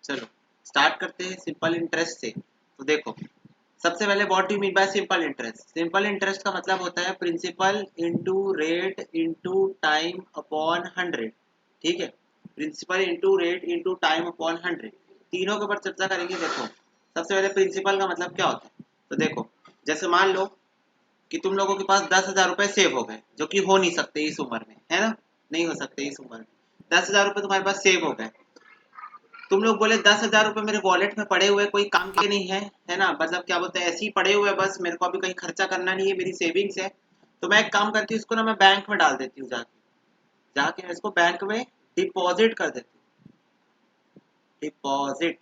चलो स्टार्ट करते हैं सिंपल इंटरेस्ट से। तो देखो सबसे पहले what do mean by simple interest. Simple interest का मतलब होता है principal into rate into time upon 100। ठीक है, principal into rate into time upon 100, तीनों के ऊपर चर्चा करेंगे। देखो सबसे पहले प्रिंसिपल का मतलब क्या होता है। तो देखो जैसे मान लो कि तुम लोगों के पास 10,000 रुपए सेव हो गए, जो कि हो नहीं सकते इस उम्र में, है ना, नहीं हो सकते इस उम्र में। 10,000 रुपए तुम्हारे पास सेव हो गए, तुम लोग बोले 10,000 रुपए मेरे वॉलेट में पड़े हुए, कोई काम के नहीं है, है ना, मतलब क्या बोलते हैं ऐसे ही पड़े हुए, बस मेरे को अभी कहीं खर्चा करना नहीं है, मेरी सेविंग्स है। तो मैं एक काम करती हूँ, इसको ना मैं बैंक में डाल देती हूँ, जाके जाके मैं इसको बैंक में डिपॉजिट कर देती हूँ। डिपॉजिट,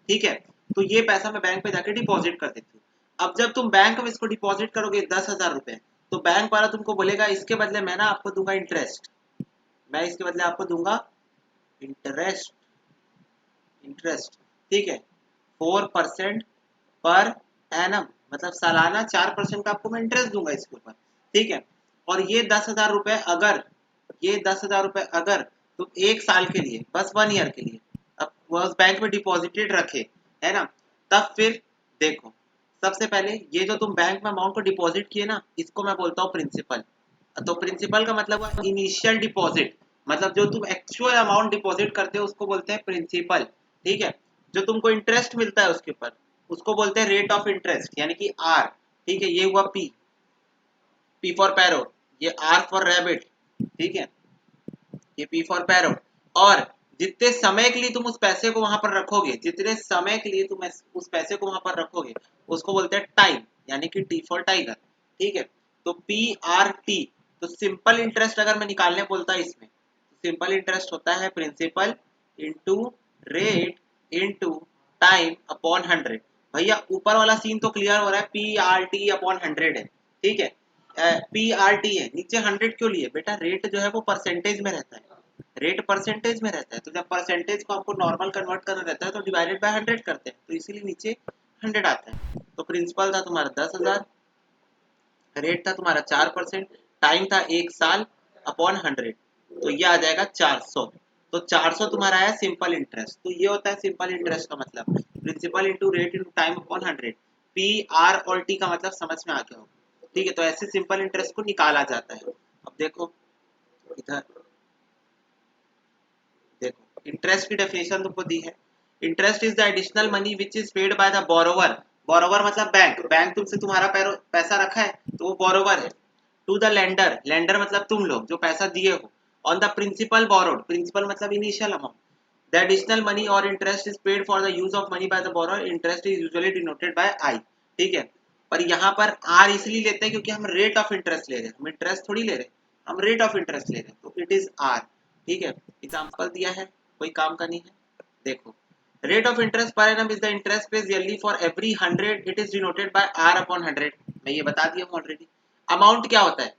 ठीक है, तो ये पैसा मैं बैंक में जाके डिपॉजिट कर देती हूँ। अब जब तुम बैंक में इसको डिपॉजिट करोगे 10,000 रुपए, तो बैंक वाला तुमको बोलेगा इसके बदले मैं ना आपको दूंगा इंटरेस्ट, मैं इसके बदले आपको दूंगा इंटरेस्ट। इंटरेस्ट, ठीक है, 4% पर एनम, मतलब सालाना 4% का आपको मैं इंटरेस्ट दूंगा इसके ऊपर। ठीक है, और ये 10,000 रुपए अगर, ये 10,000 रुपए अगर तुम एक साल के लिए, बस 1 ईयर के लिए अब वो उस बैंक में डिपॉजिटेड रखे, है ना, तब फिर देखो सबसे पहले ये जो तुम बैंक में अमाउंट को डिपॉजिट किए ना, इसको मैं बोलता हूँ प्रिंसिपल। तो प्रिंसिपल का मतलब हुआ इनिशियल डिपॉजिट, मतलब जो तुम एक्चुअल अमाउंट डिपॉजिट करते हो उसको बोलते हैं प्रिंसिपल। ठीक है, जो तुमको इंटरेस्ट मिलता है उसके ऊपर उसको बोलते हैं रेट ऑफ इंटरेस्ट, यानी कि आर। ठीक है, ये हुआ पी, पी फॉर पैरो, ये आर फॉर रैबिट। ठीक है, ये पी फॉर पैरो। और जितने समय के लिए तुम उस पैसे को वहां पर रखोगे, जितने समय के लिए तुम उस पैसे को वहां पर रखोगे उसको बोलते हैं टाइम, यानी कि टी फॉर टाइगर। ठीक है, तो पी आर टी। तो सिंपल इंटरेस्ट अगर मैं निकालने बोलता इसमें, तो सिंपल इंटरेस्ट होता है principal into rate into time upon 100। भैया ऊपर वाला सीन तो क्लियर हो रहा है, पी आर टी अपॉन 100 है। ठीक है, पी आर टी है, नीचे 100 क्यों लिए बेटा, रेट जो है वो परसेंटेज में रहता है, रेट परसेंटेज में रहता है, तो जब परसेंटेज को आपको नॉर्मल कन्वर्ट करना रहता है तो डिवाइडेड बाय 100 करते हैं, तो इसीलिए नीचे 100 आता है। तो प्रिंसिपल था तुम्हारा 10,000, रेट था तुम्हारा 4%, टाइम था 1 साल अपॉन 100, तो ये आ जाएगा 400। तो 400 तुम्हारा है सिंपल इंटरेस्ट। तो ये होता है सिंपल इंटरेस्ट का मतलब, principal into rate into time upon 100। P R और टी का मतलब समझ में आ गया होगा। ठीक है, तो ऐसे सिंपल इंटरेस्ट को निकाला जाता है। अब देखो इधर, देखो इंटरेस्ट की डेफिनेशन तुमको दी है। Interest is the additional money which is paid by the borrower. Borrower मतलब बैंक, बैंक तुमसे तुम्हारा पैसा रखा है तो वो बोरोवर है। टू द लेंडर, लेंडर मतलब तुम लोग जो पैसा दिए हो। On the principal borrowed, principal मतलब initial amount. The additional money और interest is paid for the use of money by the borrower, interest is usually denoted by I. ठीक है, पर यहाँ पर आर इसलिए लेते हैं क्योंकि हम रेट ऑफ इंटरेस्ट ले रहे हैं, हम इंटरेस्ट थोड़ी ले रहे हैं, हम रेट ऑफ इंटरेस्ट ले रहे हैं, तो इट इज आर। ठीक है, एग्जांपल दिया है, कोई काम का नहीं है। देखो rate of interest per annum is the interest paid yearly for every 100, it is denoted by R upon 100। मैं ये बता दिया हूँ ऑलरेडी। अमाउंट क्या होता है,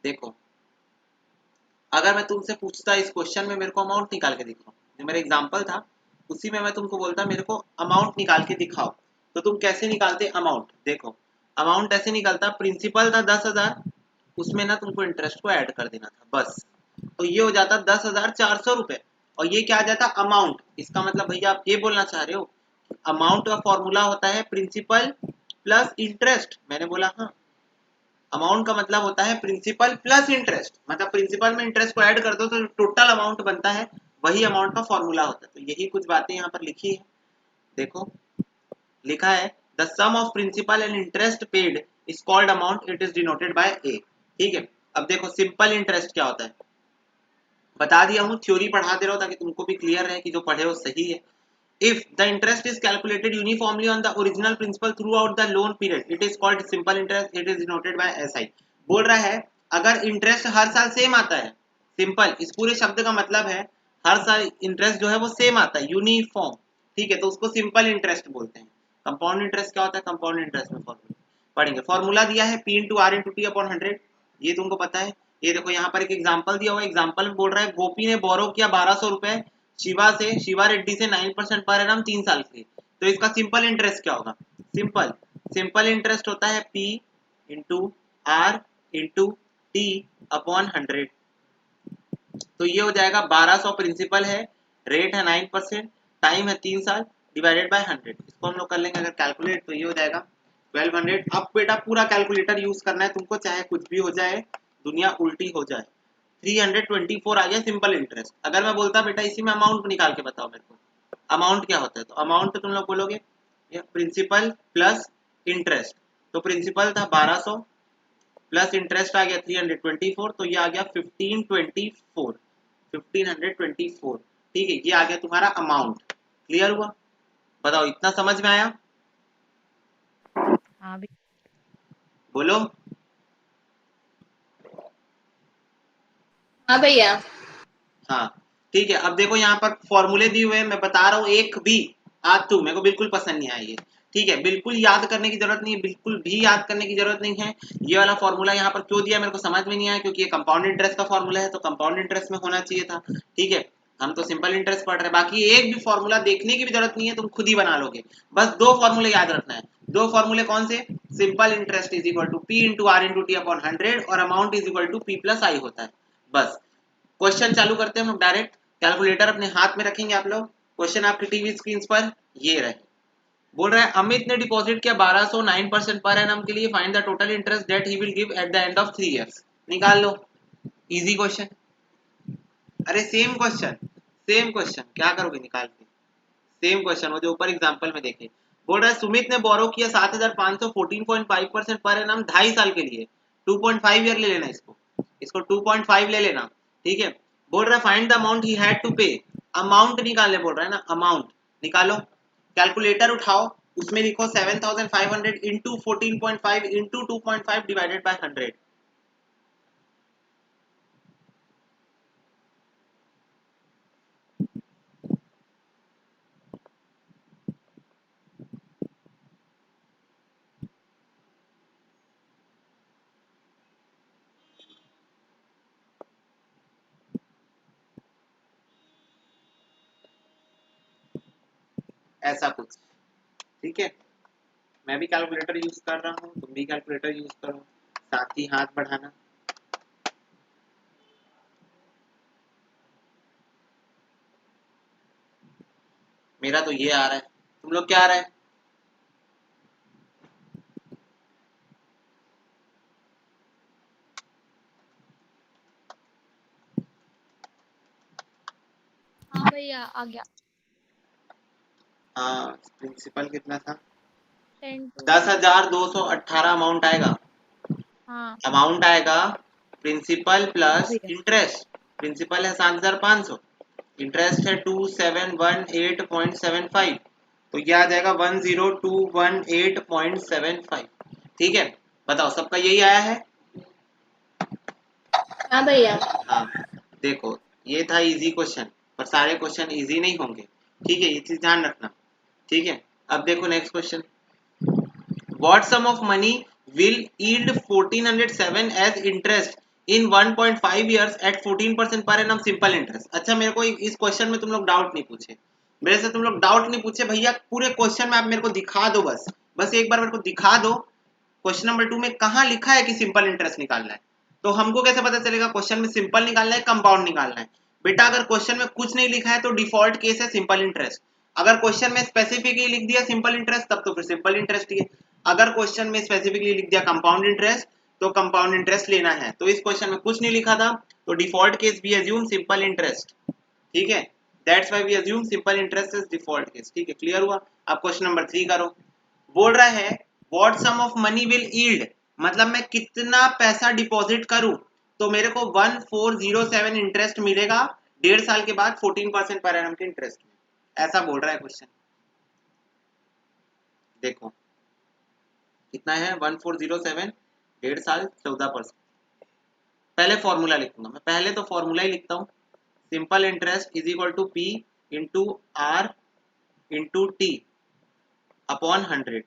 देखो अगर मैं तुमसे पूछता इस क्वेश्चन में मेरे को अमाउंट निकाल के दिखाओ, जो मेरा एग्जांपल था उसी में मैं तुमको बोलता मेरे को अमाउंट निकाल के दिखाओ, तो तुम कैसे निकालते अमाउंट। देखो अमाउंट ऐसे निकलता, प्रिंसिपल था 10,000, उसमें ना तुमको इंटरेस्ट को ऐड कर देना था बस, तो ये हो जाता 10,400 रुपए। और ये क्या आ जाता अमाउंट। इसका मतलब भैया आप ये बोलना चाह रहे हो अमाउंट का फॉर्मूला होता है प्रिंसिपल प्लस इंटरेस्ट। मैंने बोला हाँ, अमाउंट का मतलब होता है प्रिंसिपल प्लस इंटरेस्ट, मतलब प्रिंसिपल में इंटरेस्ट को ऐड कर दो तो टोटल अमाउंट बनता है, वही अमाउंट का फॉर्मूला होता है। तो यही कुछ बातें यहाँ पर लिखी है। देखो लिखा है the sum of principal and interest paid is called amount, it is denoted by A. ठीक है, अब देखो सिंपल इंटरेस्ट क्या होता है बता दिया हूँ, थ्योरी पढ़ा दे रहा हूँ ताकि तुमको भी क्लियर रहे कि जो पढ़े हो सही है। If the interest is calculated uniformly on the original principal throughout the loan period, it is called simple interest. It is denoted by SI. बोल रहा है अगर इंटरेस्ट हर साल सेम आता है, सिंपल इस पूरे शब्द का मतलब है हर साल इंटरेस्ट जो है वो सेम आता है, यूनिफॉर्म। ठीक है, तो उसको सिंपल इंटरेस्ट बोलते हैं। कंपाउंड इंटरेस्ट क्या होता है, कंपाउंड इंटरेस्ट में फॉर्मूला पढ़ेंगे। फॉर्मूला दिया है P into R into T upon 100, ये तुमको पता है। ये देखो यहाँ पर एक एग्जाम्पल दिया हुआ है, एग्जाम्पल में बोल रहा है गोपी ने बोरो किया 1200 रुपए शिवा से, शिवा रेड्डी से 9% पर एनम 3 साल के लिए, तो इसका सिंपल इंटरेस्ट क्या होगा। सिंपल, सिंपल इंटरेस्ट होता है P into R into T upon 100। तो ये हो जाएगा 1200 प्रिंसिपल है रेट है 9%, टाइम है 3 साल, डिवाइडेड बाय 100। इसको हम लोग कर लेंगे अगर कैलकुलेट, तो ये हो जाएगा 1200। अब बेटा पूरा कैलकुलेटर यूज करना है तुमको, चाहे कुछ भी हो जाए, दुनिया उल्टी हो जाए। 324 आ गया सिंपल इंटरेस्ट। अगर मैं बोलता बेटा इसी में अमाउंट निकाल के बताओ मेरे को, अमाउंट क्या होता है, तो अमाउंट तुम लोग बोलोगे प्रिंसिपल प्लस इंटरेस्ट। तो प्रिंसिपल था 1200 प्लस इंटरेस्ट आ गया 324, तो ये आ गया 1524, 1524। ठीक है, ये आ गया तुम्हारा अमाउंट। क्लियर हुआ? बताओ इतना समझ में आया? हाँ भैया। बोलो। हाँ भैया। हाँ ठीक है, अब देखो यहाँ पर फॉर्मूले दिए हुए हैं, मैं बता रहा हूँ एक भी आज तू मेरे को बिल्कुल पसंद नहीं आई है। ठीक है, बिल्कुल याद करने की जरूरत नहीं है, बिल्कुल भी याद करने की जरूरत नहीं है। ये वाला फॉर्मूला यहाँ पर क्यों दिया मेरे को समझ में नहीं आया, क्योंकि ये कंपाउंड इंटरेस्ट का फॉर्मूला है, तो कंपाउंड इंटरेस्ट में होना चाहिए था। ठीक है, हम तो सिंपल इंटरेस्ट पढ़ रहे हैं, बाकी एक भी फॉर्मूला देखने की भी जरूरत नहीं है, तुम खुद ही बना लोगे। बस दो फॉर्मूले याद रखना है। दो फॉर्मूले कौन से? Simple interest is equal to P into R into T upon 100 और amount is equal to P plus I होता है। बस क्वेश्चन चालू करते हैं हम लोग डायरेक्ट। कैलकुलेटर अपने हाथ में रखेंगे आप लोग, क्वेश्चन आपकी टीवी स्क्रीन पर ये रहे। बोल रहा है अमित ने डिपॉजिट किया 1200 9% पर एनम के लिए, find the total interest that he will give at the end of 3 years. निकाल लो। इजी क्वेश्चन, अरे सेम क्वेश्चन, सेम क्वेश्चन, क्या करोगे निकाल के? सेम क्वेश्चन वो जो ऊपर एग्जांपल में देखे। बोल रहा है सुमित ने बोरो किया 7500 14.5% पर एनम 2.5 साल के लिए, 2.5 ईयर ले लेना इसको, इसको 2.5 ले लेना। ठीक है, बोल रहा है find the amount he had to pay. Amount निकालने बोल रहा है ना, अमाउंट निकालो। कैलकुलेटर उठाओ, उसमें लिखो 7500 इंटू 14.5 इंटू 2.5 डिवाइडेड बाय 100। ऐसा कुछ। ठीक है, मैं भी कैलकुलेटर यूज कर रहा हूँ, तुम भी कैलकुलेटर यूज करो, साथ ही हाथ बढ़ाना। मेरा तो ये आ रहा है, तुम लोग क्या आ रहा है? हाँ भैया आ गया। हाँ, प्रिंसिपल कितना था? 10 to 10,218 अमाउंट आएगा। हाँ अमाउंट आएगा प्रिंसिपल हाँ प्लस भैया। इंटरेस्ट। प्रिंसिपल है 7,500, इंटरेस्ट है 2718.75, तो ये आ जाएगा 10218.75। ठीक है, बताओ सबका यही आया है? हाँ भैया। हाँ देखो, ये था इजी क्वेश्चन, पर सारे क्वेश्चन इजी नहीं होंगे। ठीक है, ये चीज ध्यान रखना। ठीक है, अब देखो next question. What sum of money will yield 1407 as interest in 1.5 years at 14% per annum simple interest? अच्छा, मेरे को इस क्वेश्चन में तुम लोग डाउट नहीं पूछे, मेरे से तुम लोग डाउट नहीं पूछे भैया, पूरे क्वेश्चन में आप मेरे को दिखा दो, बस बस एक बार मेरे को दिखा दो क्वेश्चन नंबर 2 में कहाँ लिखा है कि सिंपल इंटरेस्ट निकालना है। तो हमको कैसे पता चलेगा क्वेश्चन में सिंपल निकालना है कंपाउंड निकालना है? बेटा अगर क्वेश्चन में कुछ नहीं लिखा है तो डिफॉल्ट केस है सिंपल इंटरेस्ट। अगर क्वेश्चन में स्पेसिफिकली लिख दिया सिंपल इंटरेस्ट, तब तो फिर सिंपल इंटरेस्ट ही है। अगर क्वेश्चन में स्पेसिफिकली लिख दिया कंपाउंड इंटरेस्ट, तो कंपाउंड इंटरेस्ट लेना है। तो इस क्वेश्चन में कुछ नहीं लिखा था, तो default case we assume simple interest. ठीक है, that's why we assume simple interest is default case. ठीक है, क्लियर हुआ? अब क्वेश्चन नंबर 3 करो। बोल रहा है what sum of money will yield, मतलब मैं कितना पैसा डिपॉजिट करूं तो मेरे को 1407 इंटरेस्ट मिलेगा 1.5 साल के बाद 14% पर एनम के इंटरेस्ट में। ऐसा बोल रहा है क्वेश्चन। देखो कितना है 1407, 1.5 साल 14%। पहले फॉर्मूला लिखूंगा मैं, पहले तो फॉर्मूला ही लिखता हूँ। Simple interest is equal to P into R into T upon 100।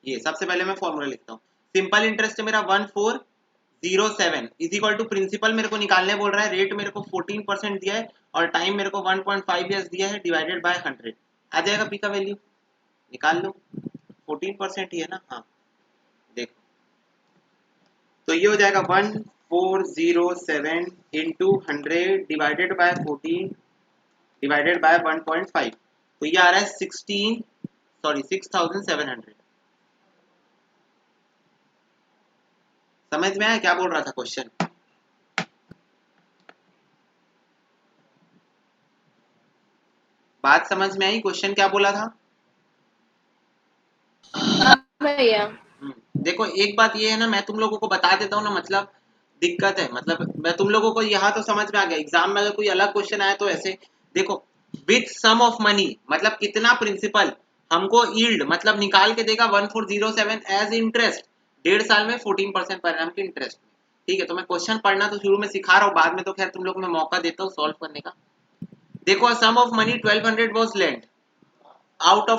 ये सबसे पहले मैं फॉर्मूला लिखता हूँ। सिंपल इंटरेस्ट है मेरा 1407 इज इक्वल टू प्रिंसिपल मेरे को निकालने बोल रहा है, रेट मेरे को 14% दिया है और टाइम मेरे को 1.5 ईयर्स दिया है, डिवाइडेड बाय 100। आ जाएगा पी का वैल्यू, निकाल लो। 14% ही है ना, हाँ देखो, तो ये हो जाएगा 1407 into 100 divided bye 14 divided by 1.5, तो ये आ रहा है 6,700। समझ में आया क्या बोल रहा था क्वेश्चन? बात समझ में आई? क्वेश्चन क्या बोला था? हाँ भैया। देखो एक बात ये है ना, मैं तुम लोगों को बता देता हूँ ना, मतलब दिक्कत है, मतलब मैं तुम लोगों को यहाँ तो समझ में आ गया, एग्जाम में अगर कोई अलग क्वेश्चन आया तो ऐसे देखो, विथ सम ऑफ मनी मतलब कितना प्रिंसिपल हमको यील्ड मतलब निकाल के देगा 1407 एज इंटरेस्ट, 1.5 साल में 14% पर एनम के इंटरेस्ट। ठीक है, तो मैं क्वेश्चन पढ़ना तो शुरू में सिखा रहा हूँ, बाद में तो खैर तुम लोग में मौका देता हूँ सॉल्व करने का। देखो sum of money 1200 was lend out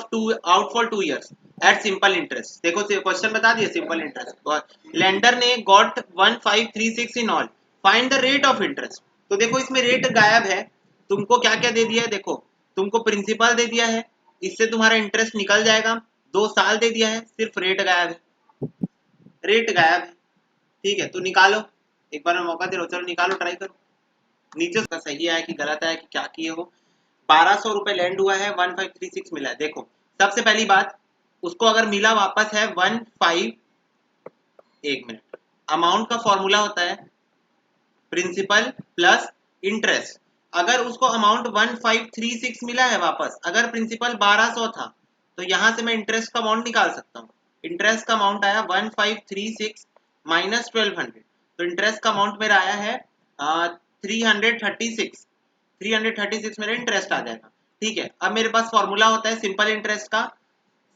for 2 years at simple interest. देखो क्वेश्चन बता दिए, सिंपल इंटरेस्ट लेंडर ने got 1536 in all, find the rate of interest. तो देखो इसमें रेट गायब है, तुमको क्या क्या दे दिया है, देखो तुमको प्रिंसिपल दे दिया है, इससे तुम्हारा इंटरेस्ट निकल जाएगा, 2 साल दे दिया है, सिर्फ रेट गायब है, रेट गायब है। ठीक है, तो निकालो, एक बार मैं मौका दे रहा हूँ, चलो निकालो, ट्राई करो। नीचे उसका सही आया कि गलत आया कि क्या किए हो। 1200 रुपए लैंड हुआ है, 1536 मिला है। देखो सबसे पहली बात, उसको अगर मिला वापस है 15, एक मिनट, अमाउंट का फॉर्मूला होता है प्रिंसिपल प्लस इंटरेस्ट। अगर उसको अमाउंट 1536 मिला है वापस, अगर प्रिंसिपल 1200 था, तो यहां से मैं इंटरेस्ट का अमाउंट निकाल सकता हूँ। इंटरेस्ट का अमाउंट आया 1536 माइनस 1200, तो इंटरेस्ट का अमाउंट मेरा आया है 336, 336 मेरा इंटरेस्ट आ जाएगा। ठीक है, अब मेरे पास फॉर्मूला होता है सिंपल इंटरेस्ट का,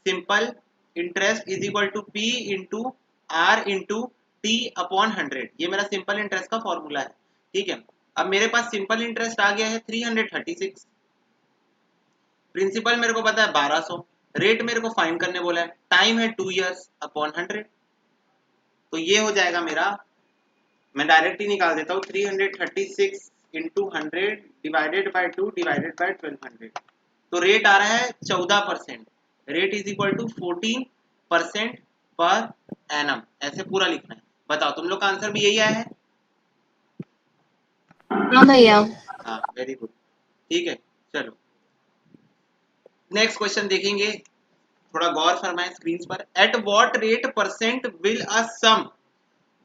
simple interest is equal to P into R into T upon 100, ये मेरा सिंपल इंटरेस्ट का फॉर्मूला है। ठीक है, अब मेरे पास सिंपल इंटरेस्ट आ गया है 336, प्रिंसिपल मेरे को पता है 1200, रेट मेरे को फाइंड करने बोला है, टाइम है 2 years अपॉन 100, तो ये हो जाएगा मेरा, मैं डायरेक्ट ही निकाल देता हूँ, 336 into 100 divided by 2 divided by 1200, तो रेट आ रहा है 14%, rate is equal to 14% per annum, ऐसे पूरा लिखना है। बताओ तुम लोग का आंसर भी यही आया है? हाँ भैया। हाँ वेरी गुड। ठीक है, चलो नेक्स्ट क्वेश्चन देखेंगे, थोड़ा गौर फरमाएं स्क्रीन पर। At what rate percent will a sum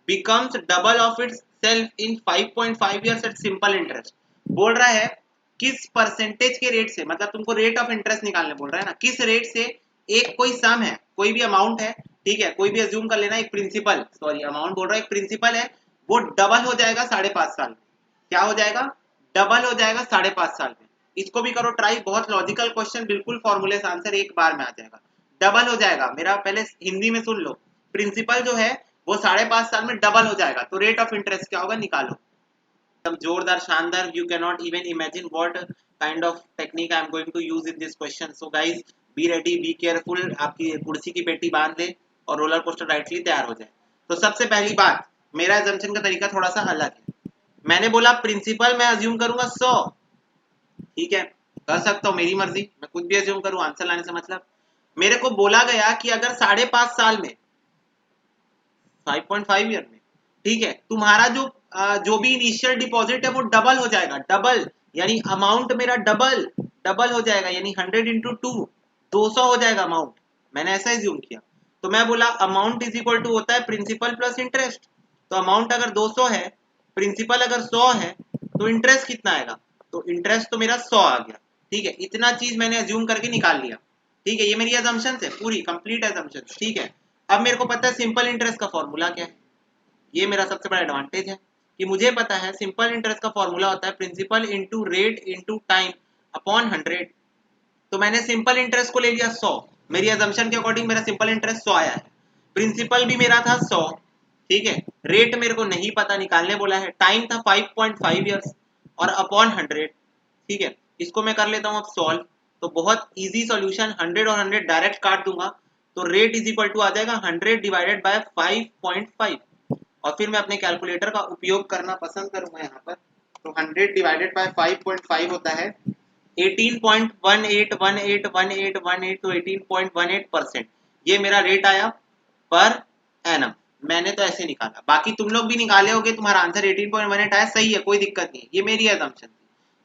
becomes double of its self in 5.5 years at simple interest। बोल रहा है किस परसेंटेज के रेट से, मतलब तुमको रेट ऑफ इंटरेस्ट निकालने बोल रहा है ना, किस रेट से एक कोई सम है, कोई भी अमाउंट है, ठीक है, कोई भी अज्यूम कर लेना, एक प्रिंसिपल, सॉरी अमाउंट बोल रहा है, एक प्रिंसिपल है, वो डबल हो जाएगा 5.5 साल में। क्या हो जाएगा? डबल हो जाएगा 5.5 साल में। इसको भी करो ट्राई, बहुत लॉजिकल क्वेश्चन, बिल्कुल फॉर्मूले से आंसर एक बार में आ जाएगा। डबल हो जाएगा, मेरा पहले हिंदी में सुन लो, प्रिंसिपल जो है वो 5.5 साल में डबल हो जाएगा, तो रेट ऑफ इंटरेस्ट क्या होगा निकालो। एकदम जोरदार शानदार, you can not even imagine what kind of technique I am going to use in this question. So guys be ready, be careful, आपकी कुर्सी की पेटी बांध ले और रोलर कोस्टर राइड के लिए तैयार हो जाए। तो सबसे पहली बात, मेरा एजम्पशन का तरीका थोड़ा सा अलग है। मैंने बोला प्रिंसिपल मैं अज्यूम करूंगा 100, ठीक है, कर सकता हूँ, मेरी मर्जी, मैं कुछ भी अज्यूम करूँ, आंसर लाने से मतलब। मेरे को बोला गया कि अगर 5.5 साल में, 5.5 ईयर में, ठीक है, तुम्हारा जो भी इनिशियल डिपॉजिट है वो डबल हो जाएगा, डबल यानी अमाउंट मेरा डबल डबल हो जाएगा, यानी 100 इंटू 2 200 हो जाएगा अमाउंट, मैंने ऐसा एज्यूम किया। तो मैं बोला अमाउंट इज इक्वल टू होता है प्रिंसिपल प्लस इंटरेस्ट, तो अमाउंट अगर 200 है, प्रिंसिपल अगर 100 है, तो इंटरेस्ट कितना आएगा, तो इंटरेस्ट तो मेरा 100 आ गया। ठीक है, इतना चीज मैंने एज्यूम करके निकाल लिया। ठीक है, ये मेरी एजम्पशन है, पूरी कंप्लीट एजम्पशन। ठीक है, अब मेरे को पता है सिंपल इंटरेस्ट का फॉर्मूला क्या है, ये मेरा सबसे बड़ा एडवांटेज है कि मुझे पता है सिंपल इंटरेस्ट का फॉर्मूला होता है principal into rate into time upon 100। तो मैंने सिंपल इंटरेस्ट को ले लिया 100, मेरी अजम्पशन के अकॉर्डिंग मेरा सिंपल इंटरेस्ट 100 आया है, प्रिंसिपल भी मेरा था 100, ठीक है, रेट मेरे को नहीं पता, निकालने बोला है, टाइम था 5.5 ईयर्स और अपॉन 100। ठीक है, इसको मैं कर लेता हूँ अब सॉल्व, तो बहुत इजी सॉल्यूशन, 100 और 100 डायरेक्ट काट दूंगा, तो रेट इज इक्वल टू आ जाएगा 100 डिवाइडेड बाय 5.5, और फिर मैं अपने कैलकुलेटर का उपयोग करना पसंद करूंगा यहाँ पर। तो 100 डिवाइडेड बाय 5.5 होता है 18.181818, तो 18.18%, ये मेरा रेट आया पर एनम। मैंने तो ऐसे निकाला, बाकी तुम लोग भी निकाले होगे, तुम्हारा आंसर 18.18 आया, सही है, कोई दिक्कत नहीं, ये मेरी असम्पशन थी।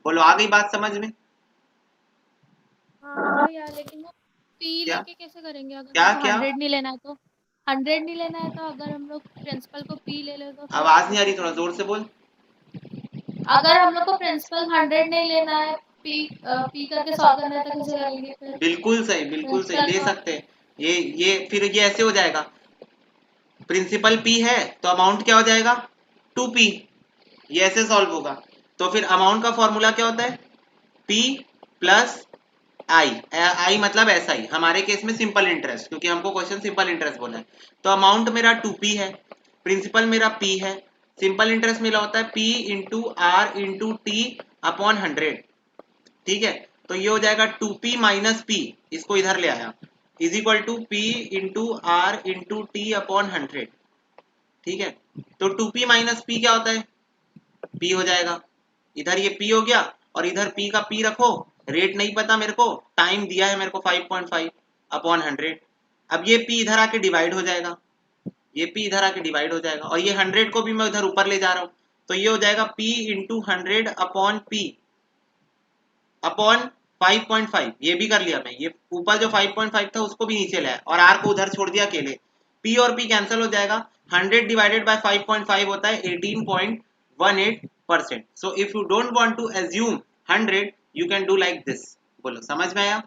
बोलो आ गई बात समझ में? भैया, लेकिन वो पी क्या लेके कैसे करेंगे? अगर क्या हमको क्या 100 नहीं लेना है तो 100 नहीं लेना है तो अगर हम लोग प्रिंसिपल को पी ले ले तो फिर आवाज नहीं आ कैसे रही, थोड़ा जोर करेंगे? से बोल। अगर हम लोग को प्रिंसिपल 100 नहीं लेना है, पी करके सॉल्व करना है तो कैसे करेंगे फिर? बिल्कुल सही, बिल्कुल सही, प्रिंसिपल ले को सकते हैं। ये फिर ये ऐसे हो जाएगा, प्रिंसिपल पी है तो अमाउंट क्या हो जाएगा, 2p। ये ऐसे सॉल्व होगा। तो फिर अमाउंट का फॉर्मूला क्या होता है, p प्लस आई। आई मतलब ऐसा ही, हमारे केस में सिंपल इंटरेस्ट, क्योंकि हमको क्वेश्चन सिंपल इंटरेस्ट बोला है। तो अमाउंट मेरा 2p है, प्रिंसिपल मेरा p है, सिंपल इंटरेस्ट मिला होता है p into R into T upon 100। ठीक है, तो ये हो जाएगा 2p माइनस p, इसको इधर ले आया, is equal to p into R into T upon 100। ठीक है, तो 2p माइनस p क्या होता है, p हो जाएगा। इधर ये p हो गया और इधर p का p रखो, रेट नहीं पता मेरे को, टाइम दिया है मेरे को 5.5 अपॉन 100। अब ये p इधर आके डिवाइड हो जाएगा, ये p इधर आके डिवाइड हो जाएगा, और ये 100 को भी मैं इधर ऊपर ले जा रहा हूँ, तो ये हो जाएगा p into 100 upon p upon 5.5। ये भी कर लिया मैं, ये ऊपर जो 5.5 था उसको भी नीचे लाया और r को उधर छोड़ दिया अकेले, p और p कैंसिल हो जाएगा। 100 डिवाइडेड बाय 5.5 होता है 18.18%। So if you don't want to assume 100 you can do like this. बोलो, समझ में आया?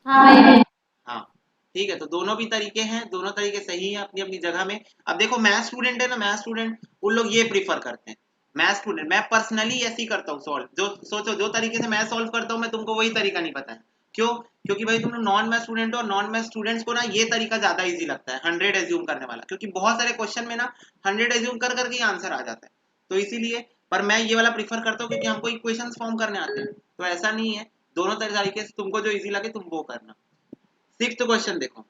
हाँ भैया। हाँ, ठीक है। तो दोनों भी तरीके हैं, दोनों तरीके सही हैं अपनी अपनी जगह में। अब देखो मैथ स्टूडेंट है ना, मैथ स्टूडेंट उन लोग ये प्रीफर करते हैं। मैथ स्टूडेंट, मैं पर्सनली ऐसे ही करता हूँ सॉल्व, जो सोचो जो तरीके से मैं सॉल्व करता हूँ, मैं तुमको वही तरीका नहीं पता है। क्यों? क्योंकि भाई तुम लोग नॉन मैथ स्टूडेंट हो, और नॉन मैथ स्टूडेंट्स को ना ये तरीका ज्यादा इजी लगता है 100 एज्यूम करने वाला, क्योंकि बहुत सारे क्वेश्चन में ना 100 एज्यूम कर करके आंसर आ जाता है, तो इसीलिए। पर मैं ये वाला प्रीफर करता हूँ क्योंकि हमको इक्वेशन फॉर्म करने आते हैं, तो ऐसा नहीं है, दोनों तरीके से तुमको जो इजी लगे तुम वो करना। 6th क्वेश्चन देखो,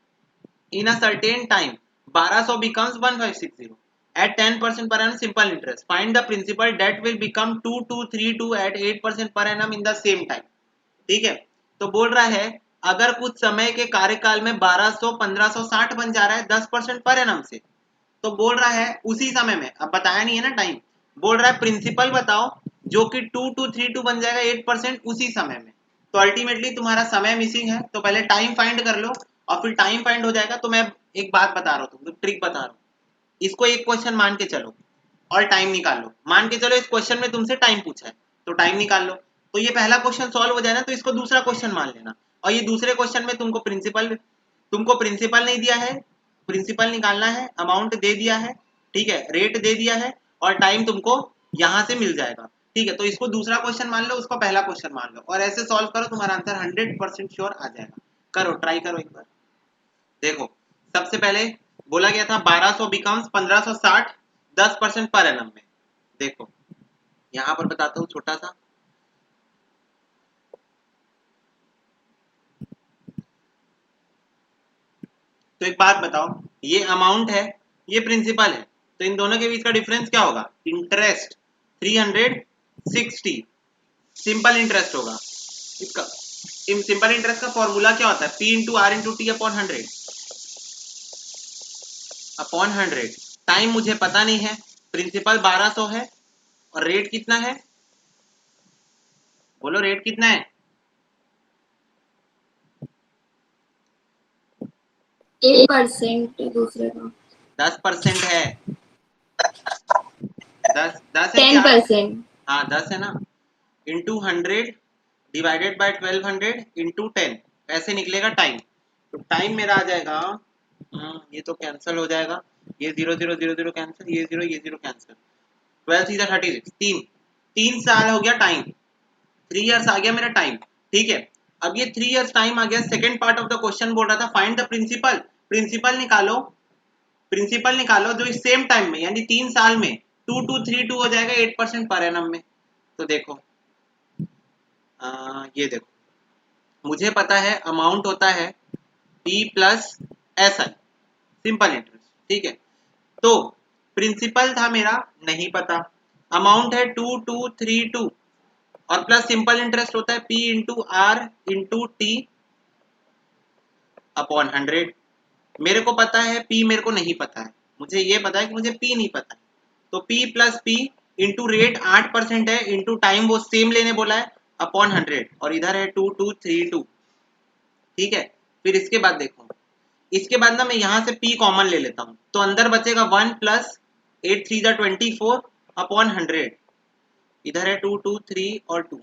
in a certain time 1200 becomes 1560 at 10% per annum simple interest, find the principal that will become 2232 at 8% per annum in the same time। ठीक है, तो बोल रहा है अगर कुछ समय के कार्यकाल में 1200 1560 बन जा रहा है 10% पर एनम से, तो बोल रहा है उसी समय में, अब बताया नहीं है ना टाइम, बोल रहा है प्रिंसिपल बताओ जो कि 2232 बन जाएगा 8% उसी समय में। तो अल्टीमेटली तुम्हारा समय मिसिंग है, तो पहले टाइम फाइंड कर लो, और फिर टाइम फाइंड हो जाएगा तो मैं एक बात बता रहा हूँ तुमको, ट्रिक बता रहा हूँ। इसको एक क्वेश्चन मान के चलो और टाइम निकाल लो। मान के चलो इस क्वेश्चन में तुमसे टाइम पूछा है, तो टाइम निकाल लो, तो ये पहला क्वेश्चन सॉल्व हो जाए ना, तो इसको दूसरा क्वेश्चन मान लेना। और ये दूसरे क्वेश्चन में तुमको प्रिंसिपल नहीं दिया है, प्रिंसिपल निकालना है, अमाउंट दे दिया है, ठीक है, रेट दे दिया है, और टाइम तुमको यहाँ से मिल जाएगा। ठीक है, तो इसको दूसरा क्वेश्चन मान लो, उसको पहला क्वेश्चन मान लो, और ऐसे सॉल्व करो, तुम्हारा आंसर 100% श्योर आ जाएगा। करो, ट्राई करो एक बार। देखो, सबसे पहले बोला गया था 1200 बिकम्स 1560 10% पर एनम में। देखो यहाँ पर बताता हूँ छोटा सा, तो एक बात बताओ, ये अमाउंट है, ये प्रिंसिपल है, तो इन दोनों के बीच का डिफरेंस क्या होगा, इंटरेस्ट 360 सिंपल इंटरेस्ट होगा। इसका सिंपल इंटरेस्ट का फॉर्मूला क्या होता है, P into R into T upon 100। Time मुझे पता नहीं है, प्रिंसिपल 1200 है, और रेट कितना है, बोलो रेट कितना है, 1% दूसरे का 10% है, 10 है टेन क्या, परसेंट हाँ 10 है ना, इंटू 100 डिवाइडेड बाय 1200 इंटू 10, ऐसे निकलेगा टाइम। तो टाइम मेरा आ जाएगा, ये तो कैंसिल हो जाएगा, ये 0 0 0 0 कैंसिल, ये 0 कैंसिल, 12 सीधा 36, 3 साल हो गया टाइम, 3 इयर्स आ गया मेरा टाइम। ठीक है, अब ये 3 इयर्स टाइम आ गया। Second part of the question बोल रहा था फाइंड द प्रिंसिपल, प्रिंसिपल निकालो, प्रिंसिपल निकालो जो इस सेम टाइम में यानी 3 साल में 2232 हो जाएगा 8% पर एनम में। तो देखो ये देखो, मुझे पता है अमाउंट होता है P plus S I, simple interest. ठीक है, तो प्रिंसिपल था मेरा नहीं पता, अमाउंट है 2232, और प्लस सिंपल इंटरेस्ट होता है P into R into T upon 100। मेरे को पता है P, मेरे को नहीं पता है, मुझे ये पता है कि मुझे P नहीं पता है, तो P plus P into rate 8% है, इंटू टाइम वो सेम लेने बोला है, अपॉन 100 और इधर है 2232, ठीक है। फिर इसके बाद देखो, इसके बाद ना मैं यहाँ से p कॉमन ले लेता हूँ, तो अंदर बचेगा 1 प्लस 8 3 24 अपॉन 100, इधर है 223 और 2।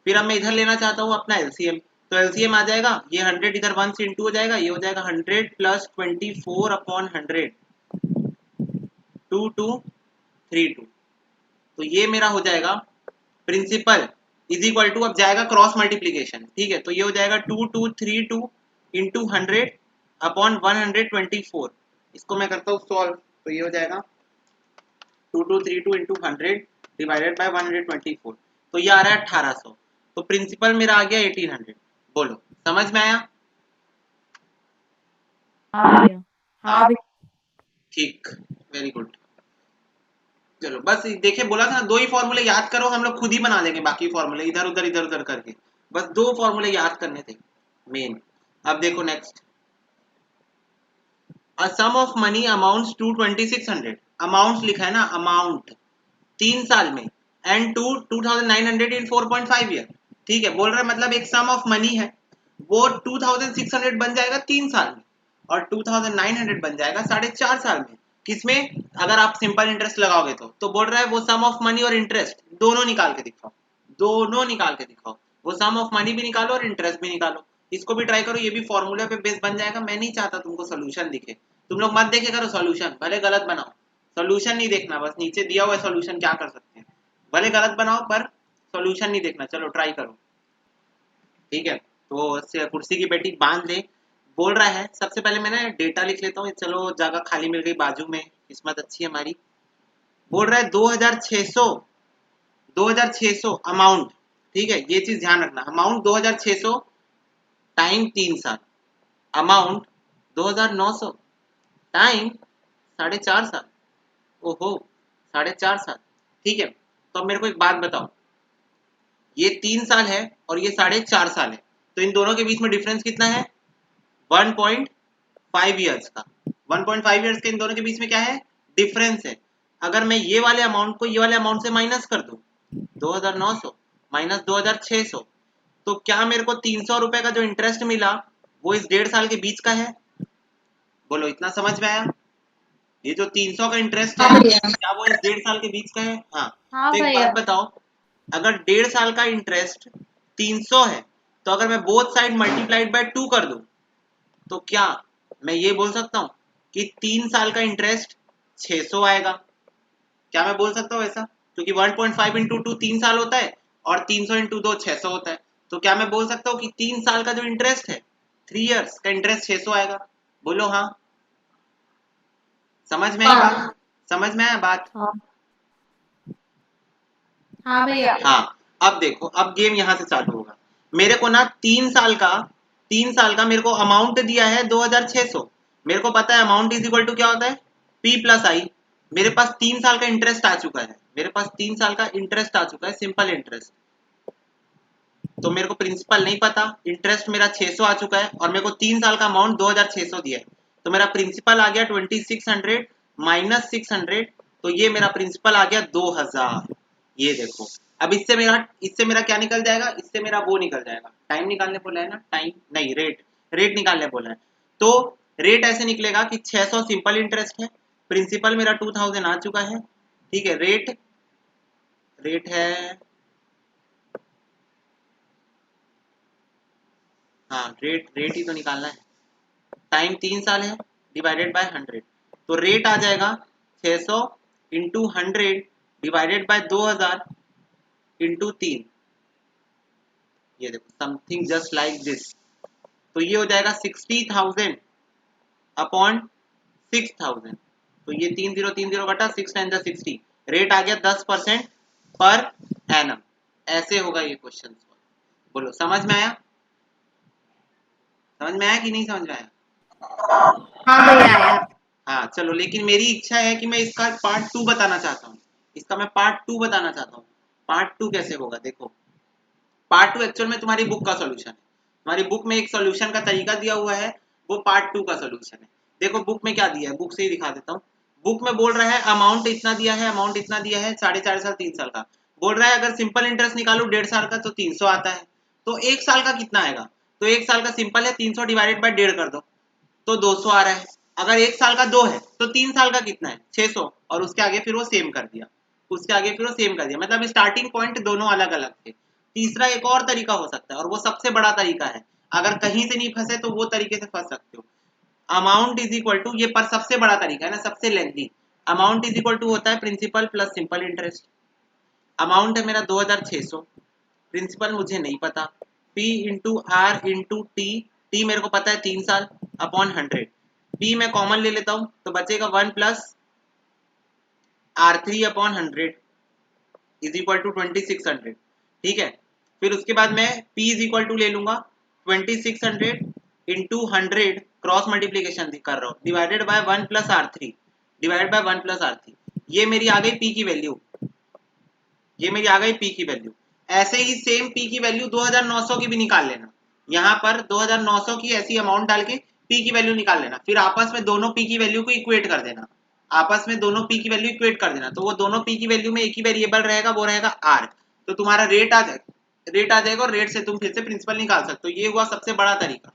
फिर अब मैं इधर लेना चाहता हूँ अपना एलसीएम, तो एलसीएम आ जाएगा, ये 100 इधर 1 से इंटू हो जाएगा, ये हो जाएगा 100 प्लस 24 अपॉन 100 2232। तो ये मेरा हो जाएगा प्रिंसिपल इज इक्वल टू, अब जाएगा क्रॉस मल्टीप्लीकेशन, ठीक है। तो ये हो जाएगा 2232 इंटू 100 अपॉन 124। इसको मैं करता हूँ सॉल्व, तो ये हो जाएगा 2232 इंटू 100 डिवाइडेड बाय 124, तो ये आ रहा है 1800। तो प्रिंसिपल मेरा आ गया 1800। बोलो समझ में आया? हाँ भैया। ठीक, वेरी गुड। चलो बस देखिए, बोला था ना 2 ही फॉर्मूले याद करो, हम लोग खुद ही बना लेंगे बाकी फॉर्मूले इधर उधर करके, बस 2 फॉर्मूले याद करने थे मेन। अब देखो next, a sum of money amounts to 2600, amounts लिखा है ना, अमाउंट 3 साल में, एंड टू 2900 इन 4.5 ईयर, ठीक है। बोल रहा है मतलब एक सम ऑफ मनी है, वो 2600 बन जाएगा 3 साल में, और 2900 बन जाएगा 4.5 साल में। किसमें? अगर आप सिंपल इंटरेस्ट लगाओगे तो बोल रहा है वो सम ऑफ मनी और इंटरेस्ट दोनों निकाल के दिखाओ, दोनों निकाल के दिखाओ, वो सम ऑफ मनी भी निकालो और इंटरेस्ट भी निकालो। इसको भी ट्राई करो, ये भी फॉर्मूले पे बेस बन जाएगा। मैं नहीं चाहता तुमको सोल्यूशन दिखे, तुम लोग मत देखे करो सोल्यूशन, भले गलत बनाओ, सोल्यूशन नहीं देखना, बस नीचे दिया हुआ है सोल्यूशन क्या कर सकते हैं, भले गलत बनाओ पर सोल्यूशन नहीं देखना। चलो ट्राई करो, ठीक है। तो कुर्सी की पेटी बांध ले। बोल रहा है सबसे पहले मैं ना डेटा लिख लेता हूँ, चलो जगह खाली मिल गई बाजू में, किस्मत अच्छी है हमारी। बोल रहा है 2600 अमाउंट, ठीक है, ये चीज ध्यान रखना, अमाउंट 2600 टाइम 3 साल, अमाउंट 2900 टाइम 4.5 साल, ओहो 4.5 साल, ठीक है। तो अब मेरे को एक बात बताओ, ये 3 साल है और ये 4.5 साल है, तो इन दोनों के बीच में डिफरेंस कितना है? 1.5 ईयर्स का, 1.5 ईयर्स के इन दोनों के बीच में क्या है? डिफरेंस है। अगर मैं ये वाले अमाउंट को ये वाले अमाउंट से माइनस कर दूं, 2900 माइनस 2600, तो क्या मेरे को 300 रुपए का जो इंटरेस्ट मिला वो इस 1.5 साल के बीच का है? बोलो इतना समझ में आया? ये जो 300 का इंटरेस्ट है हाँ भैया। क्या वो इस 1.5 साल के बीच का है? हाँ। हाँ तो एक भैया। बात बताओ, अगर 1.5 साल का इंटरेस्ट 300 है, तो अगर मैं बोथ साइड मल्टीप्लाइड बाय 2 कर दूं, तो क्या मैं ये बोल सकता हूँ कि 3 साल का इंटरेस्ट 600 आएगा? क्या मैं बोल सकता हूँ ऐसा? क्योंकि 1.5 इंटू 2 3 साल होता है और 300 इंटू 2 600 होता है, तो क्या मैं बोल सकता हूँ कि 3 साल का जो इंटरेस्ट है 3 इयर्स का इंटरेस्ट 600 आएगा? बोलो हाँ। समझ में आई बात? हाँ। समझ में आया बात? हाँ। हाँ भैया। हाँ। अब देखो, अब गेम यहाँ से चालू होगा। मेरे को ना 3 साल का मेरे को अमाउंट दिया है 2600, मेरे को पता है अमाउंट इज इक्वल टू क्या होता है? P प्लस आई। मेरे पास 3 साल का इंटरेस्ट आ चुका है, मेरे पास 3 साल का इंटरेस्ट आ चुका है, सिंपल इंटरेस्ट। तो मेरे को प्रिंसिपल नहीं पता, इंटरेस्ट मेरा 600 आ चुका है और मेरे को 3 साल का अमाउंट 2600 दिया है, तो मेरा प्रिंसिपल आ गया 2600 माइनस 600, तो ये मेरा प्रिंसिपल आ गया 2000। ये देखो, अब इससे मेरा क्या निकल जाएगा? इससे मेरा वो निकल जाएगा, टाइम निकालने बोला है ना, टाइम नहीं, रेट निकालने बोला है। तो रेट ऐसे निकलेगा कि 600 सिंपल इंटरेस्ट है, प्रिंसिपल मेरा 2000 आ चुका है, ठीक है। रेट है, हाँ रेट ही तो निकालना है, टाइम 3 साल है डिवाइडेड बाय 100, तो रेट आ जाएगा 600 इंटू 100 डिवाइडेड बाय 2000 इंटू 3। ये देखो समथिंग जस्ट लाइक दिस, तो ये हो जाएगा 60,000 अपॉन 6000, तो ये 3030 कटा 6 टाइम 60, रेट आ गया 10% पर एनम। ऐसे होगा ये क्वेश्चन। बोलो समझ में आया? समझ में आया कि नहीं समझ में आया? हाँ भैया आया। हाँ चलो, लेकिन मेरी इच्छा है कि मैं इसका पार्ट 2 बताना चाहता हूँ, इसका मैं पार्ट 2 बताना चाहता हूँ। पार्ट 2 कैसे होगा? देखो, पार्ट 2 एक्चुअल में तुम्हारी बुक का सॉल्यूशन है, तुम्हारी बुक में एक सॉल्यूशन का तरीका दिया हुआ है, वो पार्ट 2 का सॉल्यूशन है। देखो बुक में क्या दिया है, बुक से ही दिखा देता हूँ। बुक में बोल रहा है अमाउंट इतना दिया है, अमाउंट इतना दिया है, 4.5 साल 3 साल का, बोल रहा है अगर सिंपल इंटरेस्ट निकालू 1.5 साल का तो 300 आता है, तो 1 साल का कितना आएगा? तो 1 साल का सिंपल है 300 डिवाइडेड बाय 1.5 कर दो तो 200 आ रहा है। अगर 1 साल का 2 है तो 3 साल का कितना है? 600, और उसके आगे फिर वो सेम कर दिया, उसके आगे फिर वो सेम कर दिया, मतलब स्टार्टिंग पॉइंट दोनों अलग अलग थे। तीसरा एक और तरीका हो सकता है और वो सबसे बड़ा तरीका है, अगर कहीं से नहीं फंसे तो वो तरीके से फंस सकते हो। अमाउंट इज इक्वल टू, ये पर सबसे बड़ा तरीका है ना, सबसे लेंथी। अमाउंट इज इक्वल टू होता है principal plus simple interest. Amount है मेरा 2600, प्रिंसिपल मुझे नहीं पता, P into R into T मेरे को पता है 3 साल अपॉन 100। P मैं कॉमन ले लेता हूं तो बचेगा 1 plus R3 upon 100 is equal to 2600। ठीक है, फिर उसके बाद मैं P इज इक्वल टू ले लूंगा 2600 इंटू 100 क्रॉस मल्टीप्लीकेशन कर रहा हूँ divided by 1 plus R3 divided by 1 plus R3। ये मेरी आ गई P की वैल्यू, ये मेरी आ गई P की वैल्यू। ऐसे ही सेम P की वैल्यू 2900 की भी निकाल लेना, यहाँ पर 2900 की ऐसी अमाउंट डाल के P की वैल्यू निकाल लेना, फिर आपस में दोनों P की वैल्यू को इक्वेट कर देना, आपस में दोनों P की वैल्यू इक्वेट कर देना, तो वो दोनों P की वैल्यू में एक ही वेरिएबल रहेगा, वो रहेगा R। तो तुम्हारा रेट आ जाएगा और रेट से तुम फिर से प्रिंसिपल निकाल सकते हो। ये हुआ सबसे बड़ा तरीका,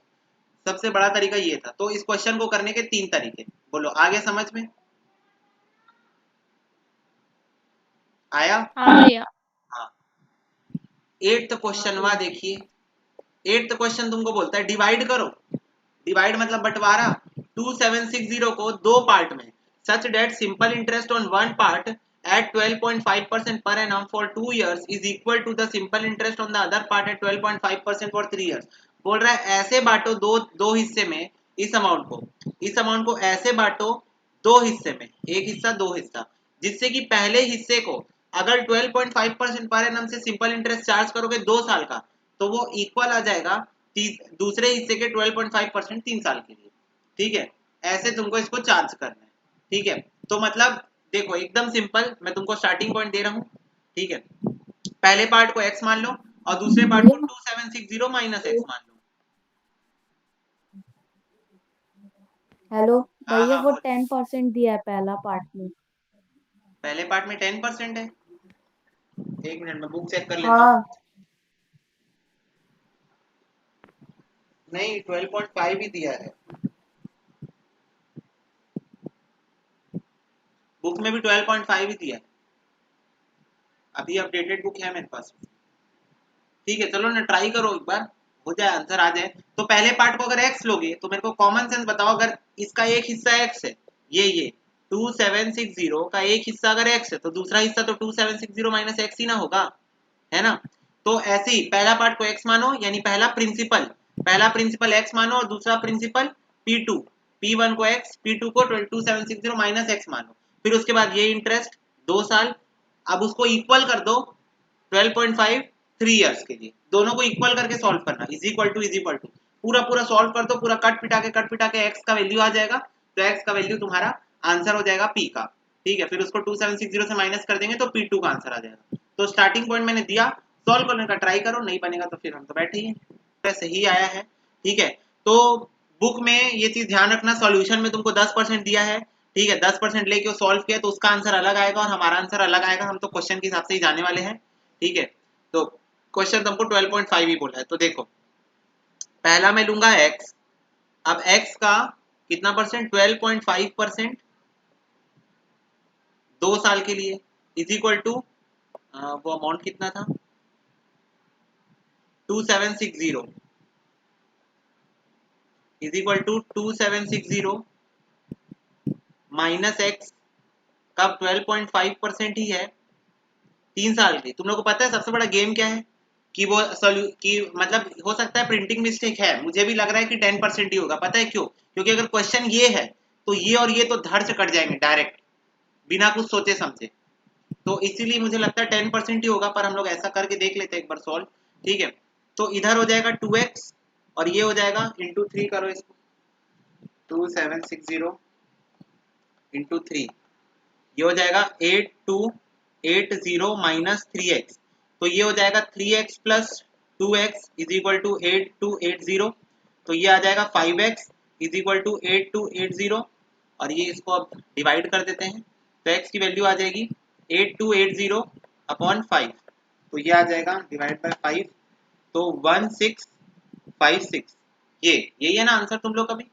सबसे बड़ा तरीका ये था। तो इस क्वेश्चन को करने के 3 तरीके, बोलो आगे समझ में आया? हाँ भैया। हाँ। 8th क्वेश्चन वा देखिए, 8th क्वेश्चन तुमको बोलता है डिवाइड करो, डिवाइड मतलब बंटवारा 2760 को दो पार्ट में, such that simple interest on one part at 12.5% per annum for 2 years is equal to the simple interest on the other part at 12.5% for 3 years। बोल रहा है ऐसे बांटो दो हिस्से में इस अमाउंट को ऐसे बांटो दो हिस्से में, एक हिस्सा दो हिस्सा, जिससे कि पहले हिस्से को अगर 12.5% पर एनम से सिंपल इंटरेस्ट चार्ज करोगे 2 साल का तो वो इक्वल आ जाएगा दूसरे हिस्से के 12.5% 3 साल के लिए। ठीक है, ऐसे तुमको इसको चार्ज करना है। ठीक है, तो मतलब देखो एकदम सिंपल, मैं तुमको स्टार्टिंग पॉइंट दे रहा हूँ। ठीक है, पहले पार्ट को x मान लो और दूसरे पार्ट को 2760 माइनस x मान लो। हेलो हाँ भैया, हाँ वो बोल, 10% दिया है पहला पार्ट में। पहले पार्ट में 10% है, एक मिनट में बुक चेक कर लेता हूँ। हाँ, नहीं 12.5 ही दिया है, बुक में भी 12.5 ही दिया है, अभी अपडेटेड बुक है मेरे पास। ठीक है, चलो ना ट्राई करो एक बार, हो जाए आंसर आ जाए। तो पहले पार्ट को अगर x लोगे तो मेरे को कॉमन सेंस बताओ, अगर इसका एक हिस्सा x है, ये 2760 का एक हिस्सा अगर x है तो दूसरा हिस्सा तो 2760 माइनस x ही ना होगा, है ना? तो ऐसे ही पहला पार्ट को x मानो, यानी पहला प्रिंसिपल x मानो और दूसरा प्रिंसिपल P2, P1 को x, P2 को 2760 माइनस x मानो, फिर उसके बाद ये इंटरेस्ट 2 साल, अब उसको इक्वल कर दो 12.5 3 इयर्स के लिए, दोनों को इक्वल करके सॉल्व करना, इज इक्वल टू पूरा सॉल्व कर दो, पूरा कट पिटा के x का वैल्यू आ जाएगा, तो x का वैल्यू तुम्हारा आंसर हो जाएगा P का। ठीक है, फिर उसको 2760 से माइनस कर देंगे तो P2 का आंसर आ जाएगा। तो स्टार्टिंग पॉइंट मैंने दिया, सॉल्व करने का ट्राई करो, नहीं बनेगा तो फिर हम तो बैठे ही हैं। सही आया है। ठीक है, तो बुक में ये चीज ध्यान रखना, सॉल्यूशन में तुमको 10% दिया है। ठीक है, 10% लेके सॉल्व किया तो उसका आंसर अलग आएगा और हमारा आंसर अलग आएगा, हम तो क्वेश्चन के हिसाब से ही जाने वाले हैं। ठीक है, तो क्वेश्चन तुमको 12.5 ही बोला है, तो देखो पहला मैं लूंगा x, अब x का कितना परसेंट, 12.5% 2 साल के लिए, इज इक्वल टू वो अमाउंट कितना था 2760 is equal to 2760 minus x, कब 12.5% ही है 3 साल की। तुम लोग को पता है सबसे बड़ा गेम क्या है कि वो कि मतलब हो सकता है प्रिंटिंग मिस्टेक है, मुझे भी लग रहा है कि 10% ही होगा। पता है क्यों? क्योंकि अगर क्वेश्चन ये है तो ये और ये तो धड़ से कट जाएंगे डायरेक्ट, बिना कुछ सोचे समझे, तो इसीलिए मुझे लगता है 10% ही होगा, पर हम लोग ऐसा करके देख लेते हैं एक बार सॉल्व। ठीक है, तो इधर हो जाएगा 2x और ये हो जाएगा इंटू 3 करो इसको, 2760 इंटू 3, ये हो जाएगा 8280 माइनस 3x, तो ये हो जाएगा 3x plus 2x is equal to 8280, तो ये आ जाएगा 5x इज इक्वल टू 8280, और ये इसको अब डिवाइड कर देते हैं तो x की वैल्यू आ जाएगी 8280 अपॉन 5, तो ये आ जाएगा डिवाइड बाय 5, तो 1656, यही है ना आंसर तुम लोग का भी?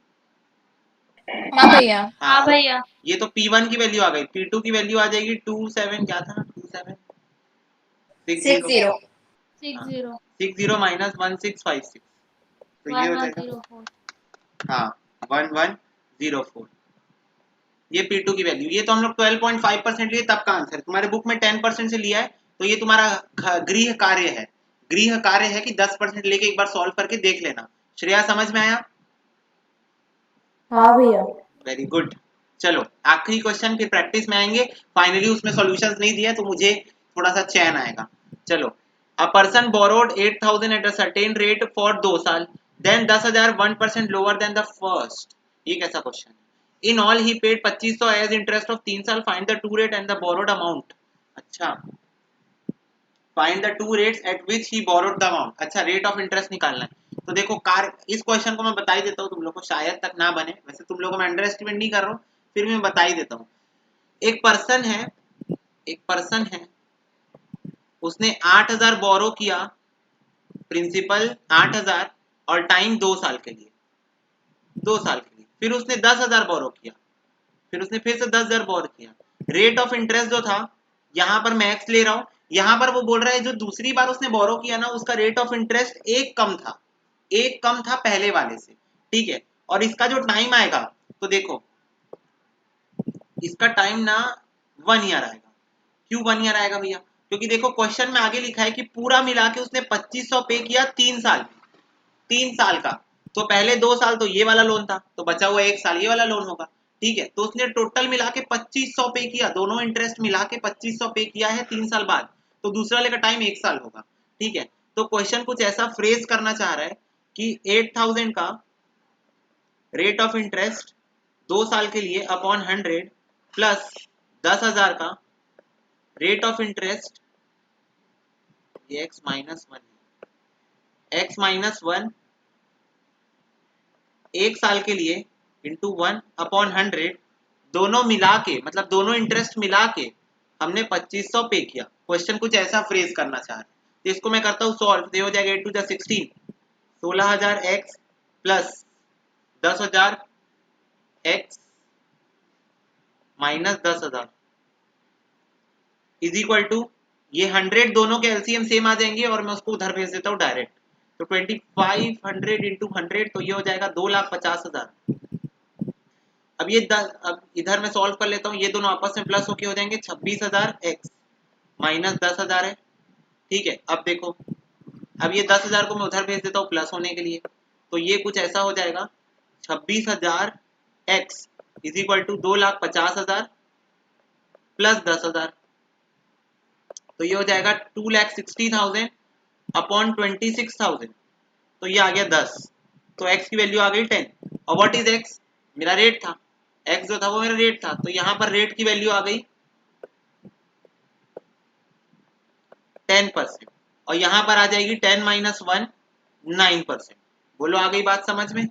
हाँ भैया। हाँ भैया। ये तो P1 की वैल्यू आ गई, P2 की वैल्यू आ जाएगी 27, क्या था 2760 60। 60 60 माइनस 1656, तो ये हो जाएगा 1104। हाँ 1104, ये P2 की वैल्यू। ये तो हम लोग 12.5% लिए तब का आंसर है, तुम्हारे बुक में 10% से लिया है, तो ये तुम्हारा गृह कार्य है, गृह कार्य है कि 10% लेके एक बार सॉल्व करके देख लेना। श्रेया समझ में आया? हाँ भैया। Very good. चलो आखिरी क्वेश्चन, फिर प्रैक्टिस में आएंगे। फाइनली उसमें सॉल्यूशंस नहीं दिया तो मुझे थोड़ा सा चैन आएगा। चलो, a person borrowed 8000 at a certain rate for 2 साल, then 10,000 1% lower than the first. ये कैसा क्वेश्चन है? In all he paid 2500 as interest of 3 साल, find the two rate and the borrowed amount. अच्छा, find the two rates at which he borrowed the amount. अच्छा, rate of interest निकालना है। तो देखो कार, इस क्वेश्चन को मैं बता ही देता हूँ तुम लोग को, शायद तक ना बने, वैसे तुम लोगों को मैं अंडर एस्टिमेट नहीं कर रहा हूँ, फिर भी मैं बता ही देता हूँ। एक पर्सन है, एक पर्सन है, उसने 8000 बोरो किया, प्रिंसिपल 8000 और टाइम 2 साल के लिए, 2 साल के लिए। फिर उसने 10,000 बोरो किया, फिर उसने फिर से 10,000 बोरो किया। रेट ऑफ इंटरेस्ट जो था, यहाँ पर मैं एक्स ले रहा हूँ, यहाँ पर वो बोल रहा है जो दूसरी बार उसने बोरो किया ना, उसका रेट ऑफ इंटरेस्ट एक कम था, एक कम था पहले वाले से, ठीक है। और इसका जो टाइम आएगा, तो देखो इसका टाइम ना 1 ईयर आएगा। क्यों 1 ईयर आएगा भैया? क्योंकि देखो क्वेश्चन में आगे लिखा है कि पूरा मिला के उसने 2500 पे किया 3 साल, 3 साल का। तो पहले 2 साल तो ये वाला लोन था, तो बचा हुआ 1 साल ये वाला लोन होगा, ठीक है। तो उसने टोटल मिला के 2500 पे किया, दोनों इंटरेस्ट मिला के 2500 पे किया है 3 साल बाद, तो दूसरा वाले का टाइम 1 साल होगा, ठीक है। तो क्वेश्चन कुछ ऐसा फ्रेज करना चाह रहा है कि 8000 का रेट ऑफ इंटरेस्ट 2 साल के लिए अपॉन 100 प्लस 10,000 का रेट ऑफ इंटरेस्ट, ये x माइनस 1 है, x माइनस 1 1 साल के लिए इंटू 1 अपॉन 100, दोनों मिला के, मतलब दोनों इंटरेस्ट मिला के हमने 2500 पे किया। क्वेश्चन कुछ ऐसा फ्रेज करना चाह रहे हैं, तो इसको मैं करता हूँ सॉल्व। तो हो जाएगा 8 to the 16, 16,000 x plus 10,000 x minus 10,000 is equal to, ये 100 दोनों के एलसीएम सेम आ जाएंगे और मैं उसको उधर भेज देता हूँ डायरेक्ट। तो 2500 इंटू 100, तो ये हो जाएगा 2,50,000। अब इधर मैं सॉल्व कर लेता हूँ, ये दोनों आपस में प्लस होके हो जाएंगे 26,000 x माइनस 10,000 है, ठीक है। अब देखो, अब ये 10,000 को मैं उधर भेज देता हूँ प्लस होने के लिए, तो ये कुछ ऐसा हो जाएगा 26,000 x is equal to 2,50,000 plus 10,000, तो ये हो जाएगा 2,60,000 अपॉन 26,000, तो ये आ गया 10। तो x की वैल्यू आ गई 10। और व्हाट इज x? मेरा रेट था, x जो था वो मेरा रेट था, तो यहाँ पर रेट की वैल्यू आ गई 10%, और यहाँ पर आ जाएगी 10 माइनस 1 9%। बोलो आ गई बात समझ में?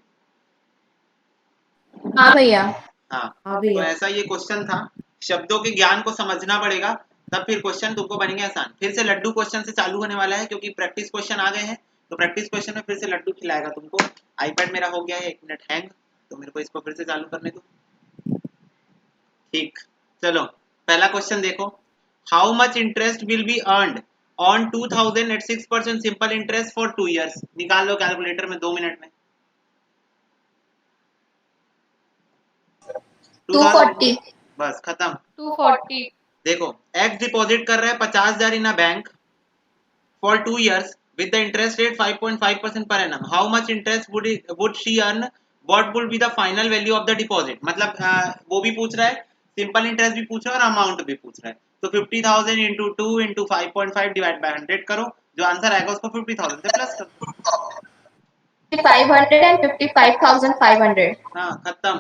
हाँ भैया। हाँ, हाँ तो भैया। ऐसा ये क्वेश्चन था। शब्दों के ज्ञान को समझना पड़ेगा, तब फिर क्वेश्चन तुमको बनेंगे आसान। फिर से लड्डू क्वेश्चन से चालू होने वाला है, क्योंकि प्रैक्टिस क्वेश्चन आ गए हैं, तो प्रैक्टिस क्वेश्चन में फिर से लड्डू खिलाएगा तुमको। आईपैड मेरा हो गया है 1 मिनट हैंग, तो मेरे को इसको फिर से चालू करने दो। ठीक, चलो पहला क्वेश्चन देखो। How much interest will be earned on 2000 at 6% simple interest for 2 years? निकाल लो कैलकुलेटर में 2 मिनट में। 2000, 240। बस खत्म। 240। देखो एक्स डिपॉजिट कर रहा है 50,000 in a bank for 2 years with the interest rate 5.5% per annum. How much interest would she earn? What would be the final value of the deposit? मतलब वो भी पूछ रहा है, सिंपल इंटरेस्ट भी पूछ रहा है और अमाउंट भी पूछ रहा है। तो 50,000 इंटू 2 इंटू 5.5 डिवाइड बाय 100 करो, जो आंसर आएगा उसको 50,000 से प्लस करो। 500 and 55,500। हाँ खत्म।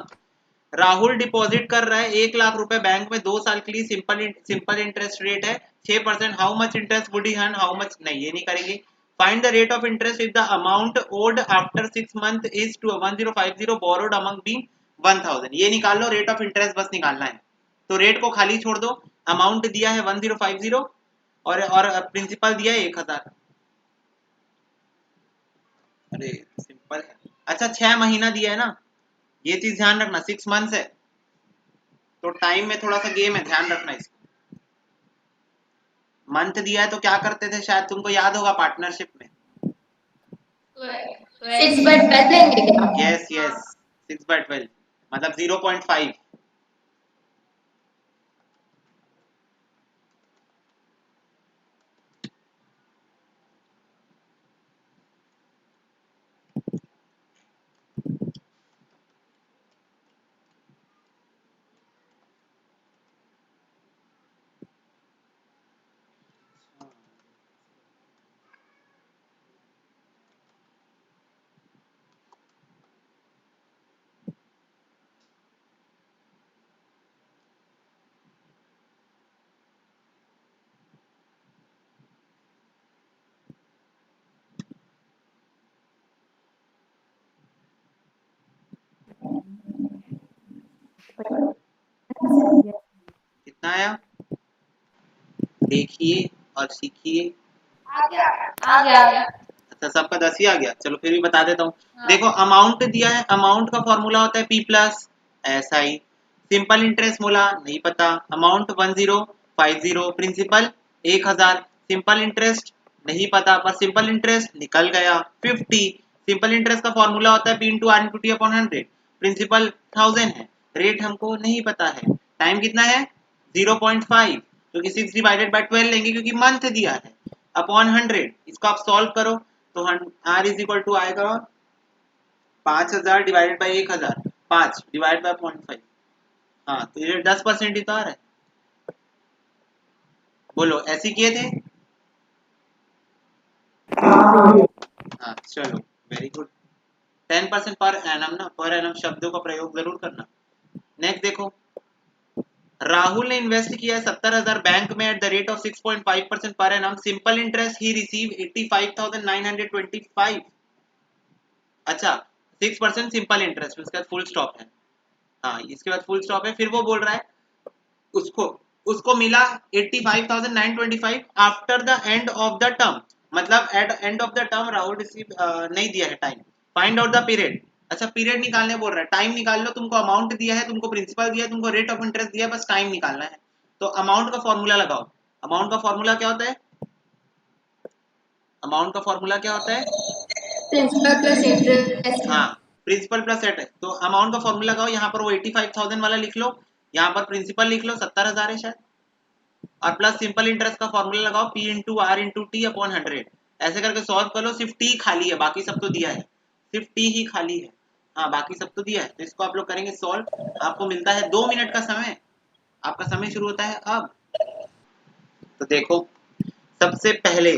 राहुल डिपॉजिट कर रहा है 1 लाख रुपए बैंक में 2 साल के लिए, सिंपल इंटरेस्ट रेट है 6%। How much interest would he earn? How much, नहीं ये नहीं करेंगे। Find the rate of interest if the amount owed after 6 month is to 1050 borrowed among being 1000। ये निकाल लो, रेट ऑफ इंटरेस्ट बस निकालना है, तो रेट को खाली छोड़ दो। अमाउंट दिया है 1050, और प्रिंसिपल दिया है 1000। अरे सिंपल है। अच्छा 6 महीना दिया है ना, ये चीज ध्यान रखना, 6 मंथ्स है तो टाइम में थोड़ा सा गेम है, ध्यान रखना इसको। मंथ दिया है तो क्या करते थे, शायद तुमको याद होगा पार्टनरशिप में। 6/12 लेंगे क्या? यस यस, 6/12 मतलब 0.5। कितना आया, देखिए और सीखिए। आ गया आ गया। अच्छा सबका 10 ही आ गया, चलो फिर भी बता देता हूँ। हाँ। देखो अमाउंट दिया है, अमाउंट का फॉर्मूला होता है P plus SI। Simple interest बोला नहीं पता, अमाउंट 1050, प्रिंसिपल 1000, सिंपल इंटरेस्ट नहीं पता, पर सिंपल इंटरेस्ट निकल गया 50। सिंपल इंटरेस्ट का फॉर्मूला होता है P into R into T upon 100, principal 1000 है, रेट हमको नहीं पता है, टाइम कितना है 0.5, क्योंकि 6 डिवाइडेड बाय 12 लेंगे क्योंकि मंथ दिया है, अपॉन 100। इसको आप सॉल्व करो तो R इज इक्वल टू आएगा 5000 डिवाइडेड बाई 1000, 5 डिवाइड बाय 0.5। हाँ तो ये 10% ही तो आ रहा है। बोलो ऐसे किए थे। हाँ चलो वेरी गुड। 10% पर एनम ना, पर एनम शब्दों का प्रयोग जरूर करना। नेक्स्ट देखो, राहुल ने इन्वेस्ट किया है 70,000 बैंक में एट द रेट ऑफ 6.5% पर एनम, सिंपल इंटरेस्ट ही रिसीव 85,925। अच्छा 6% सिंपल इंटरेस्ट, उसके बाद फुल स्टॉप है। हाँ इसके बाद फुल स्टॉप है, फिर वो बोल रहा है उसको उसको मिला 85,925 after the end of the term, मतलब at end of the term Rahul receive नहीं दिया है time. Find out the period. अच्छा पीरियड निकालने बोल रहा है, टाइम निकाल लो, तुमको अमाउंट दिया है, तुमको प्रिंसिपल दिया है, तुमको रेट ऑफ इंटरेस्ट दिया है, बस टाइम निकालना है। तो अमाउंट का फॉर्मूला लगाओ। अमाउंट का फॉर्मूला क्या होता है, अमाउंट का फॉर्मूला क्या होता है, प्रिंसिपल प्लस इंटरेस्ट। हाँ प्रिंसिपल प्लस सेट है, तो अमाउंट का फॉर्मूला लगाओ, यहाँ पर वो 85,000 वाला लिख लो, यहाँ पर प्रिंसिपल लिख लो 70,000 है शायद, और प्लस सिंपल इंटरेस्ट का फॉर्मूला लगाओ P into R into T upon 100। ऐसे करके सॉल्व कर लो, सिर्फ टी खाली है, बाकी सब तो दिया है, सिर्फ टी ही खाली है, हाँ बाकी सब तो दिया है। तो इसको आप लोग करेंगे सॉल्व, आपको मिलता है 2 मिनट का समय, आपका समय शुरू होता है अब। तो देखो सबसे पहले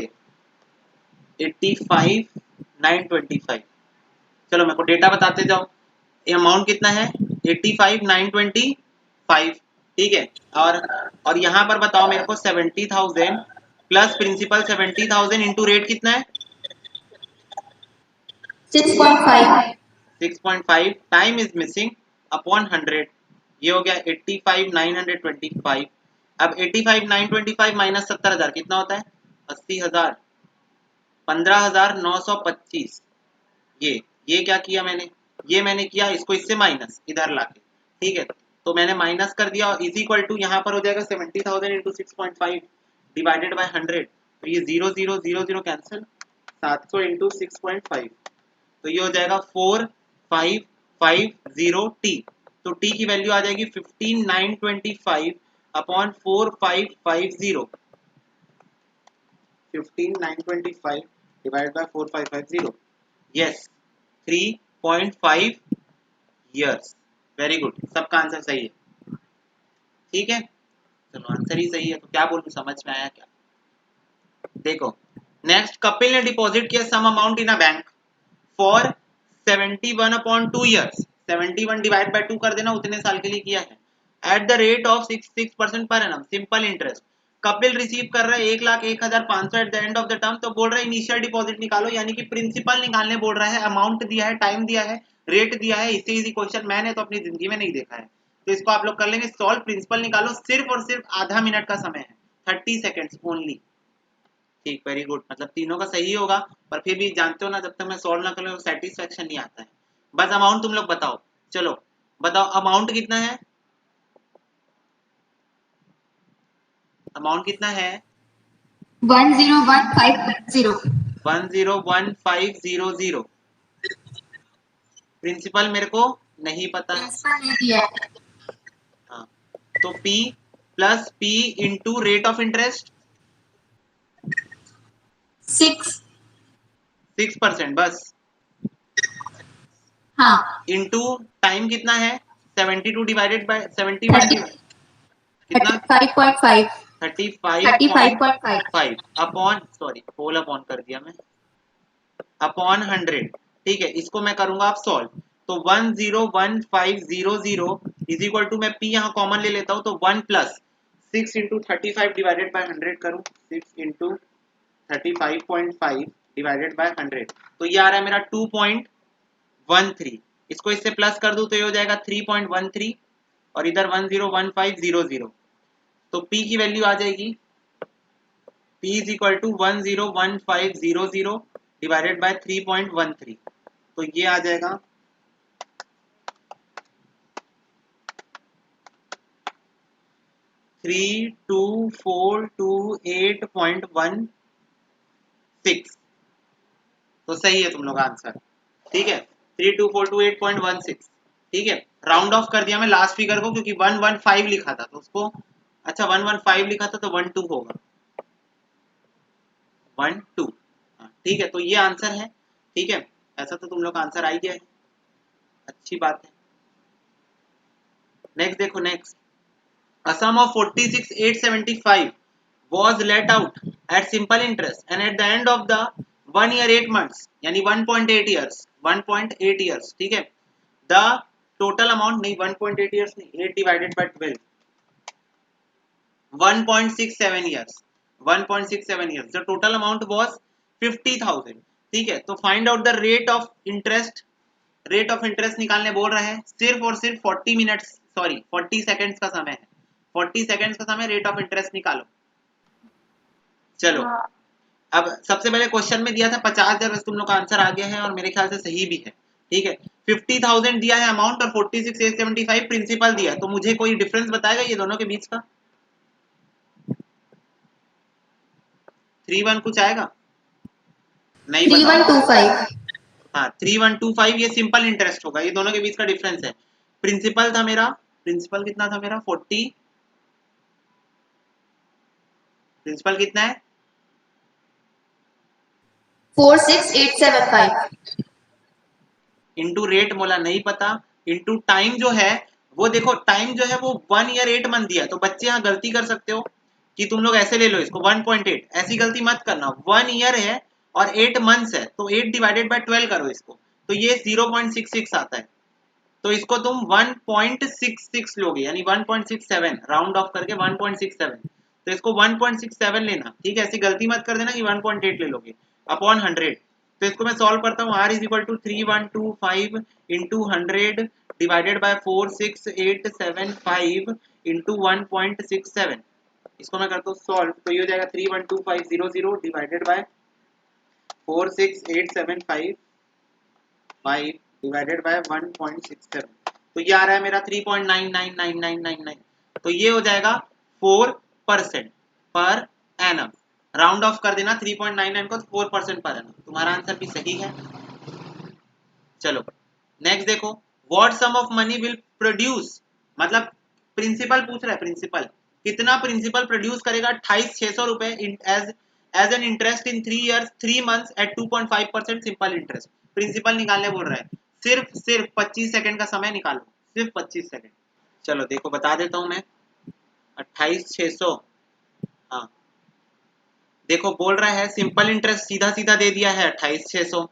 85,925, चलो मेरे को डेटा बताते जाओ, ये अमाउंट कितना है 85,925, ठीक है, और यहाँ पर बताओ मेरे को 70,000 प्लस प्रिंसिपल 70,000 इंटू रेट कितना है 6.5। 6.5, टाइम इज मिसिंग अपॉन 100, ये हो गया 85,925। अब 85,925 माइनस 70,000 कितना होता है 80,000, 15,925। ये क्या किया मैंने, ये मैंने किया इसको इससे माइनस इधर लाके, ठीक है, तो मैंने माइनस कर दिया, इज इक्वल टू यहाँ पर हो जाएगा 70,000 इंटू 6.5 डिवाइडेड बाय 100, तो ये 0 0 0 0 कैंसिल, 700 इंटू 6.5, तो ये हो जाएगा 4550 टी। तो टी की वैल्यू आ जाएगी 15,925 upon 4550, 15,925 divide by 4550, yes 3.5 years. Very good, सबका आंसर सही है, ठीक है, चलो आंसर ही सही है तो क्या बोलूं, समझ में आया क्या। देखो नेक्स्ट, कपिल ने डिपॉजिट किया sum amount in a bank for 71/2 years, 71 divide by 2 कर देना, उतने साल के लिए किया है, एट द रेट ऑफ 6% पर annum, simple interest. Kapil receive कर रहा है 1,01,500 at the end of the term, तो बोल रहा है इनिशियल डिपॉजिट निकालो, यानी कि प्रिंसिपल निकालने बोल रहा है, अमाउंट दिया है, टाइम दिया है, रेट दिया है, इससे इजी क्वेश्चन मैंने तो अपनी जिंदगी में नहीं देखा है। तो इसको आप लोग कर लेंगे सॉल्व, प्रिंसिपल निकालो, सिर्फ और सिर्फ आधा मिनट का समय है, 30 सेकेंड्स ओनली। ठीक, वेरी गुड, मतलब तीनों का सही होगा, पर फिर भी जानते हो ना, जब तक मैं सॉल्व ना करूँ सेटिस्फेक्शन नहीं आता है। बस अमाउंट तुम लोग बताओ, चलो बताओ अमाउंट कितना है, अमाउंट कितना है? 101,500. 101,500। प्रिंसिपल मेरे को नहीं पता है। प्रिंसिपल ने दिया है हाँ, तो P plus P into rate of interest 6. 6% बस, हाँ, इंटू टाइम कितना है 72 डिवाइडेड बाय 71 कितना 35.5. 35.5 35.5. अपॉन, सॉरी होल अपॉन कर दिया मैं, अपॉन 100। ठीक है, इसको मैं करूंगा आप सॉल्व, तो 101,500 इज इक्वल टू, मैं P यहाँ कॉमन ले लेता हूँ, तो 1 प्लस 6 इंटू 35 डिवाइडेड बाय 100 करूँ, 6 इंटू 35.5 डिवाइडेड बाय 100, तो ये आ रहा है मेरा 2.13। इसको इससे प्लस कर दूं तो ये हो जाएगा 3.13, और इधर 101,500, तो P की वैल्यू आ जाएगी, P is equal to 101,500 divided by 3.13, तो ये आ जाएगा 32428.16। तो सही है तुम लोग आंसर, ठीक है, 32428.16। ठीक है, राउंड ऑफ कर दिया मैं लास्ट फिगर को, क्योंकि 115 लिखा था तो उसको, अच्छा 115 लिखा था तो 12 होगा, 12। ठीक है, तो ये आंसर है। ठीक है, ऐसा तो तुम लोग का आंसर आ ही गया है, अच्छी बात है। नेक्स्ट देखो, next, a sum of 46,875 was let out at simple interest and at the end of the 1 year 8 months, यानी 1.8 years, 1.8 years, ठीक है, the total amount, नहीं 1.8 years नहीं, 8 divided by 12, 1.67 years, 1.67 years, the total amount was 50,000। ठीक है, तो find out the rate of interest, rate of interest निकालने बोल रहे हैं, सिर्फ और सिर्फ 40 मिनट्स, सॉरी 40 सेकंड्स का समय है, 40 सेकंड्स का समय, रेट ऑफ इंटरेस्ट निकालो। चलो, हाँ, अब सबसे पहले क्वेश्चन में दिया था 50,000, वैसे तुम लोग का आंसर आ गया है और मेरे ख्याल से सही भी है। ठीक है, 50,000 दिया है अमाउंट और 46,875 प्रिंसिपल दिया है, तो मुझे कोई डिफरेंस बताएगा ये दोनों के बीच का? 31 कुछ आएगा? नहीं बता। 3125. हाँ, 3125 ये सिंपल इंटरेस्ट होगा, ये दोनों के बीच का डिफरेंस है। प्रिंसिपल था मेरा, प्रिंसिपल कितना था मेरा 40, प्रिंसिपल कितना है 46,875. इंटू रेट बोला नहीं पता, इंटू टाइम जो है वो देखो, टाइम जो है वो 1 ईयर 8 मंथ दिया है, तो बच्चे यहाँ गलती कर सकते हो कि तुम लोग ऐसे ले लो इसको 1.8, ऐसी गलती मत करना, 1 ईयर है और 8 मंथ्स है, तो 8 डिवाइडेड बाय 12 करो इसको, तो ये 0.66 आता है, तो इसको तुम 1.66 लोगे, यानी 1.67 राउंड ऑफ करके 1.67, तो इसको 1.67 लेना, ठीक है, ऐसी गलती मत कर देना कि 1.8 ले लोगे, अपॉन 100। तो इसको मैं सॉल्व करता हूँ, r is equal to 3125 into 100 divided by 46,875 into 1.67, इसको मैं करता हूँ सॉल्व, तो ये हो जाएगा 312500 डिवाइडेड बाय 46,875 डिवाइडेड बाय 1.67, तो ये आ रहा है मेरा 3.999999, तो ये हो जाएगा 4% पर एनम, राउंड ऑफ कर देना 3.99 को, तो 4% पर एनम, तुम्हारा आंसर भी सही है। चलो नेक्स्ट देखो, what sum of money will produce, मतलब प्रिंसिपल पूछ रहा है, प्रिंसिपल कितना प्रिंसिपल प्रोड्यूस करेगा 28,600 रुपए as an interest in 3 years 3 months at 2.5% simple interest, principal निकालने बोल रहा है, सिर्फ 25 सेकंड का समय निकालो, सिर्फ 25 सेकंड। चलो देखो बता देता हूं मैं, 28,600, हाँ देखो बोल रहा है सिंपल इंटरेस्ट सीधा सीधा दे दिया है 28,600,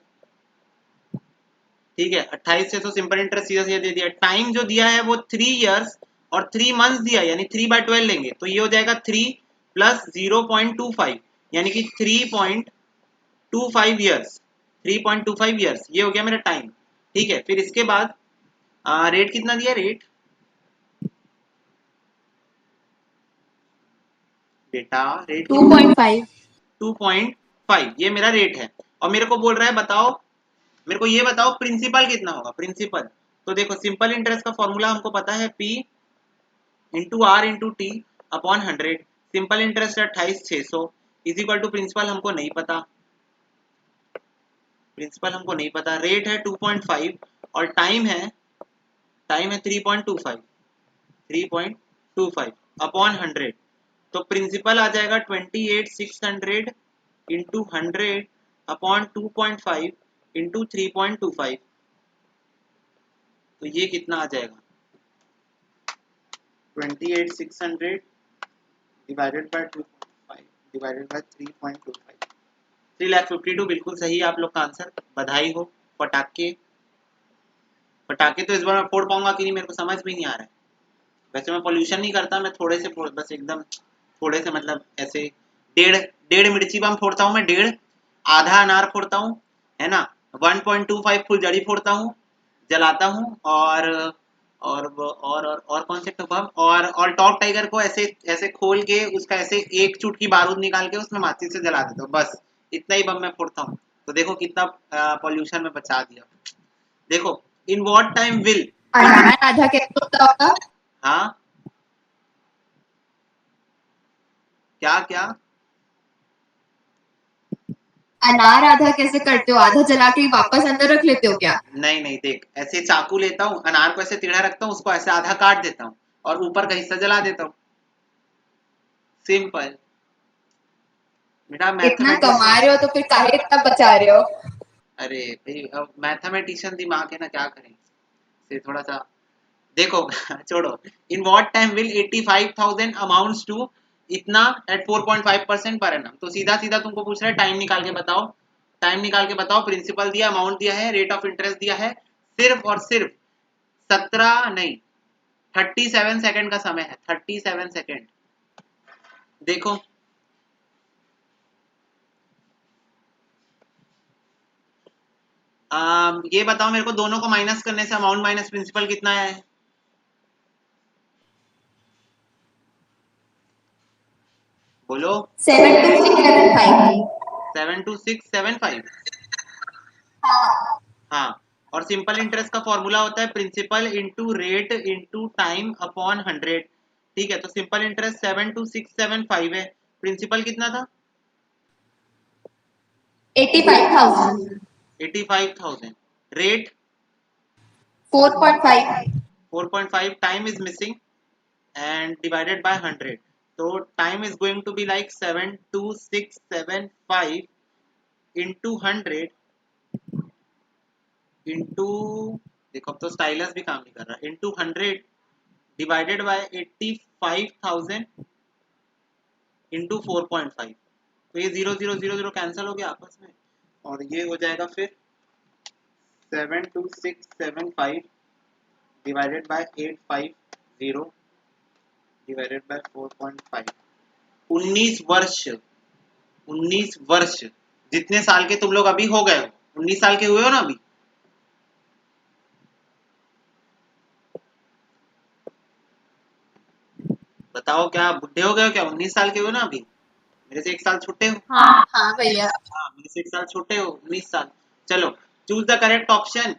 ठीक है, 28,600 सिंपल इंटरेस्ट सीधा सीधा दे दिया, टाइम जो दिया है वो 3 इयर्स और 3 मंथ्स दिया, यानी 3/12 लेंगे, तो ये हो जाएगा 3 प्लस 0.25, यानी कि 3.25 ईयर्स, 3.25 ईयर्स, ये हो गया मेरा टाइम। ठीक है, फिर इसके बाद रेट कितना दिया, रेट बेटा रेट 2.5. 2.5 ये मेरा रेट है। और मेरे को बोल रहा है बताओ, मेरे को ये बताओ प्रिंसिपल कितना होगा। प्रिंसिपल तो देखो सिंपल इंटरेस्ट का फॉर्मूला हमको पता है P into R into T upon 100। Simple interest है 28,600 इज इक्वल टू प्रिंसिपल हमको नहीं पता, प्रिंसिपल हमको नहीं पता। रेट है 2.5 और टाइम है 3.25 अपॉन 100। तो प्रिंसिपल आ जाएगा 28,600 इंटू 100 अपॉन 2.5 इंटू 3.25। तो ये कितना आ जाएगा 28,600 डिवाइडेड बाय 2.5 डिवाइडेड बाय 3.25 3,52,000 बिल्कुल सही है आप लोग का आंसर। बधाई हो। पटाखे पटाखे तो इस बार मैं फोड़ पाऊंगा कि नहीं मेरे को समझ भी नहीं आ रहा है। वैसे मैं पोल्यूशन नहीं करता, मैं थोड़े से बस एकदम थोड़े से मतलब ऐसे डेढ़ डेढ़ मिर्ची बम फोड़ता हूँ मैं, डेढ़ आधा अनार फोड़ता हूँ है ना, 1.25 फुलझड़ी फोड़ता हूँ जलाता हूँ और कौन से बम और टॉप टाइगर को ऐसे ऐसे खोल के उसका ऐसे एक चुटकी बारूद निकाल के उसमें माचिस से जला देता हूँ। बस इतना ही बम मैं फोड़ता हूँ। तो देखो कितना पॉल्यूशन में बचा दिया। देखो इन व्हाट टाइम विल अनार आधा कैसे होता होगा? हाँ क्या क्या अनार आधा कैसे करते हो? आधा जला के वापस अंदर रख लेते हो क्या? नहीं नहीं देख, ऐसे चाकू लेता हूँ, अनार को ऐसे टेढ़ा रखता हूँ, उसको ऐसे आधा काट देता हूँ और ऊपर का हिस्सा जला देता हूँ। सिंपल बेटा इतना कमा मैथमेटिशियन। रहे हो तो फिर काहे इतना बचा रहे हो? अरे भाई अब मैथमेटिशियन दिमाग है ना, क्या करें से थोड़ा सा देखो छोड़ो। In what time will 85,000 amounts to इतना एट 4.5% पर एनम। तो सीधा सीधा तुमको पूछ रहा है टाइम निकाल के बताओ, टाइम निकाल के बताओ। प्रिंसिपल दिया, अमाउंट दिया है, रेट ऑफ इंटरेस्ट दिया है, सिर्फ और सिर्फ 17 नहीं 37 सेकंड का समय है। 37 सेकंड। देखो ये बताओ मेरे को, दोनों को माइनस करने से अमाउंट माइनस प्रिंसिपल कितना है? बोलो 72675। 72675। हाँ। हाँ, और सिंपल इंटरेस्ट का फॉर्मूला होता है principal into rate into time upon 100। ठीक है, तो सिंपल इंटरेस्ट 72675 है। प्रिंसिपल कितना था? 85,000। 85,000। Rate 4.5। 4.5, time is missing and divided by 100. So time is going to be like 72675 into 100 into देखो अब तो स्टाइलस भी काम नहीं कर रहा, into 100 divided by 85,000 into 4.5। तो ये 0 कैंसिल हो गया आपस में और ये हो जाएगा फिर 72675 divided by 850 divided by 4.5। 19 वर्ष जितने साल के तुम लोग अभी हो गए हो, 19 साल के हुए हो ना अभी। बताओ क्या बुढ़े हो गए हो क्या? 19 साल के हो ना अभी, मेरे से 1 साल छोटे हो। हाँ हाँ भैया। हाँ मेरे से 1 साल छोटे हो, 19 साल। चलो choose the correct option,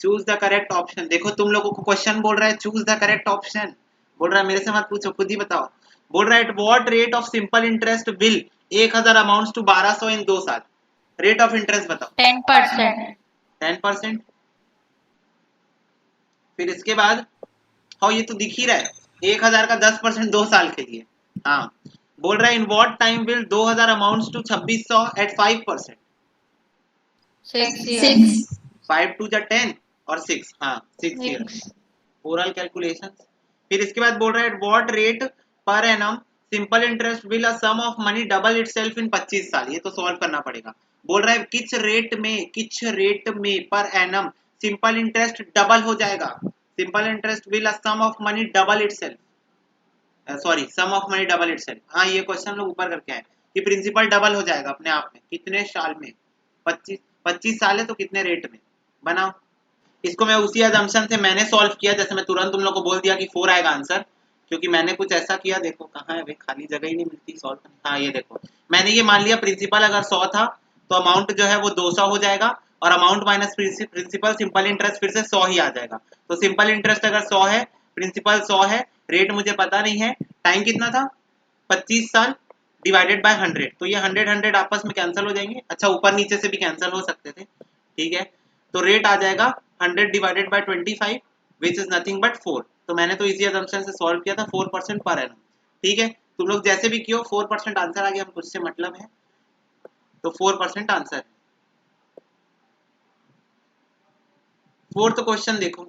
choose the correct option. देखो तुम लोगों को क्वेश्चन बोल रहा है चूज द करेक्ट ऑप्शन, बोल रहा है मेरे से मत पूछो, खुद ही बताओ। बोल रहा है at what rate of simple interest will 1000 amounts to 1200 in 2 साल। रेट ऑफ इंटरेस्ट बताओ। 10%। 10%। फिर इसके बाद हाँ ये तो दिख ही रहा है, 1000 का 10% 2 साल के लिए। हाँ बोल रहा है in what time will 2000 amounts to 2600 at 5%। 6 years। 6। 5 टू जा 10 और 6, हाँ 6 ईयर। 6। Oral calculation. फिर इसके बाद बोल रहा है what rate per annum simple interest will a sum of money double itself in 25 साल। ये तो सॉल्व करना पड़ेगा। बोल रहा है किस रेट में पर एनम सिंपल इंटरेस्ट डबल हो जाएगा। Simple interest will a sum of money double itself, sorry sum of money double itself. हाँ ये क्वेश्चन लोग ऊपर करके आए कि प्रिंसिपल डबल हो जाएगा अपने आप में कितने साल में? 25 साल है तो कितने रेट में? बनाओ। इसको मैं उसी अजम्पशन से मैंने सॉल्व किया, जैसे मैं तुरंत तुम लोग को बोल दिया कि 4 आएगा आंसर, क्योंकि मैंने कुछ ऐसा किया, देखो कहाँ है भाई, खाली जगह ही नहीं मिलती सॉल्व करने। हाँ ये देखो, मैंने ये मान लिया प्रिंसिपल अगर 100 था तो अमाउंट जो है वो 200 हो जाएगा, और amount minus principal simple interest फिर से 100 ही आ जाएगा। तो सिंपल इंटरेस्ट अगर 100 है, प्रिंसिपल 100 है, रेट मुझे पता नहीं है, टाइम कितना था 25 साल डिवाइडेड बाय 100, तो ये 100 आपस में कैंसिल हो जाएंगे। अच्छा ऊपर नीचे से भी कैंसिल हो सकते थे, ठीक है। तो रेट आ जाएगा 100 divided bye 25 which is nothing but 4। तो मैंने तो इजी असम्पशन से सॉल्व किया था 4% पर एनम, ठीक है। तुम लोग जैसे भी कियो 4% आंसर आ गया, हमको उससे मतलब है, तो 4% आंसर है। फोर्थ क्वेश्चन देखो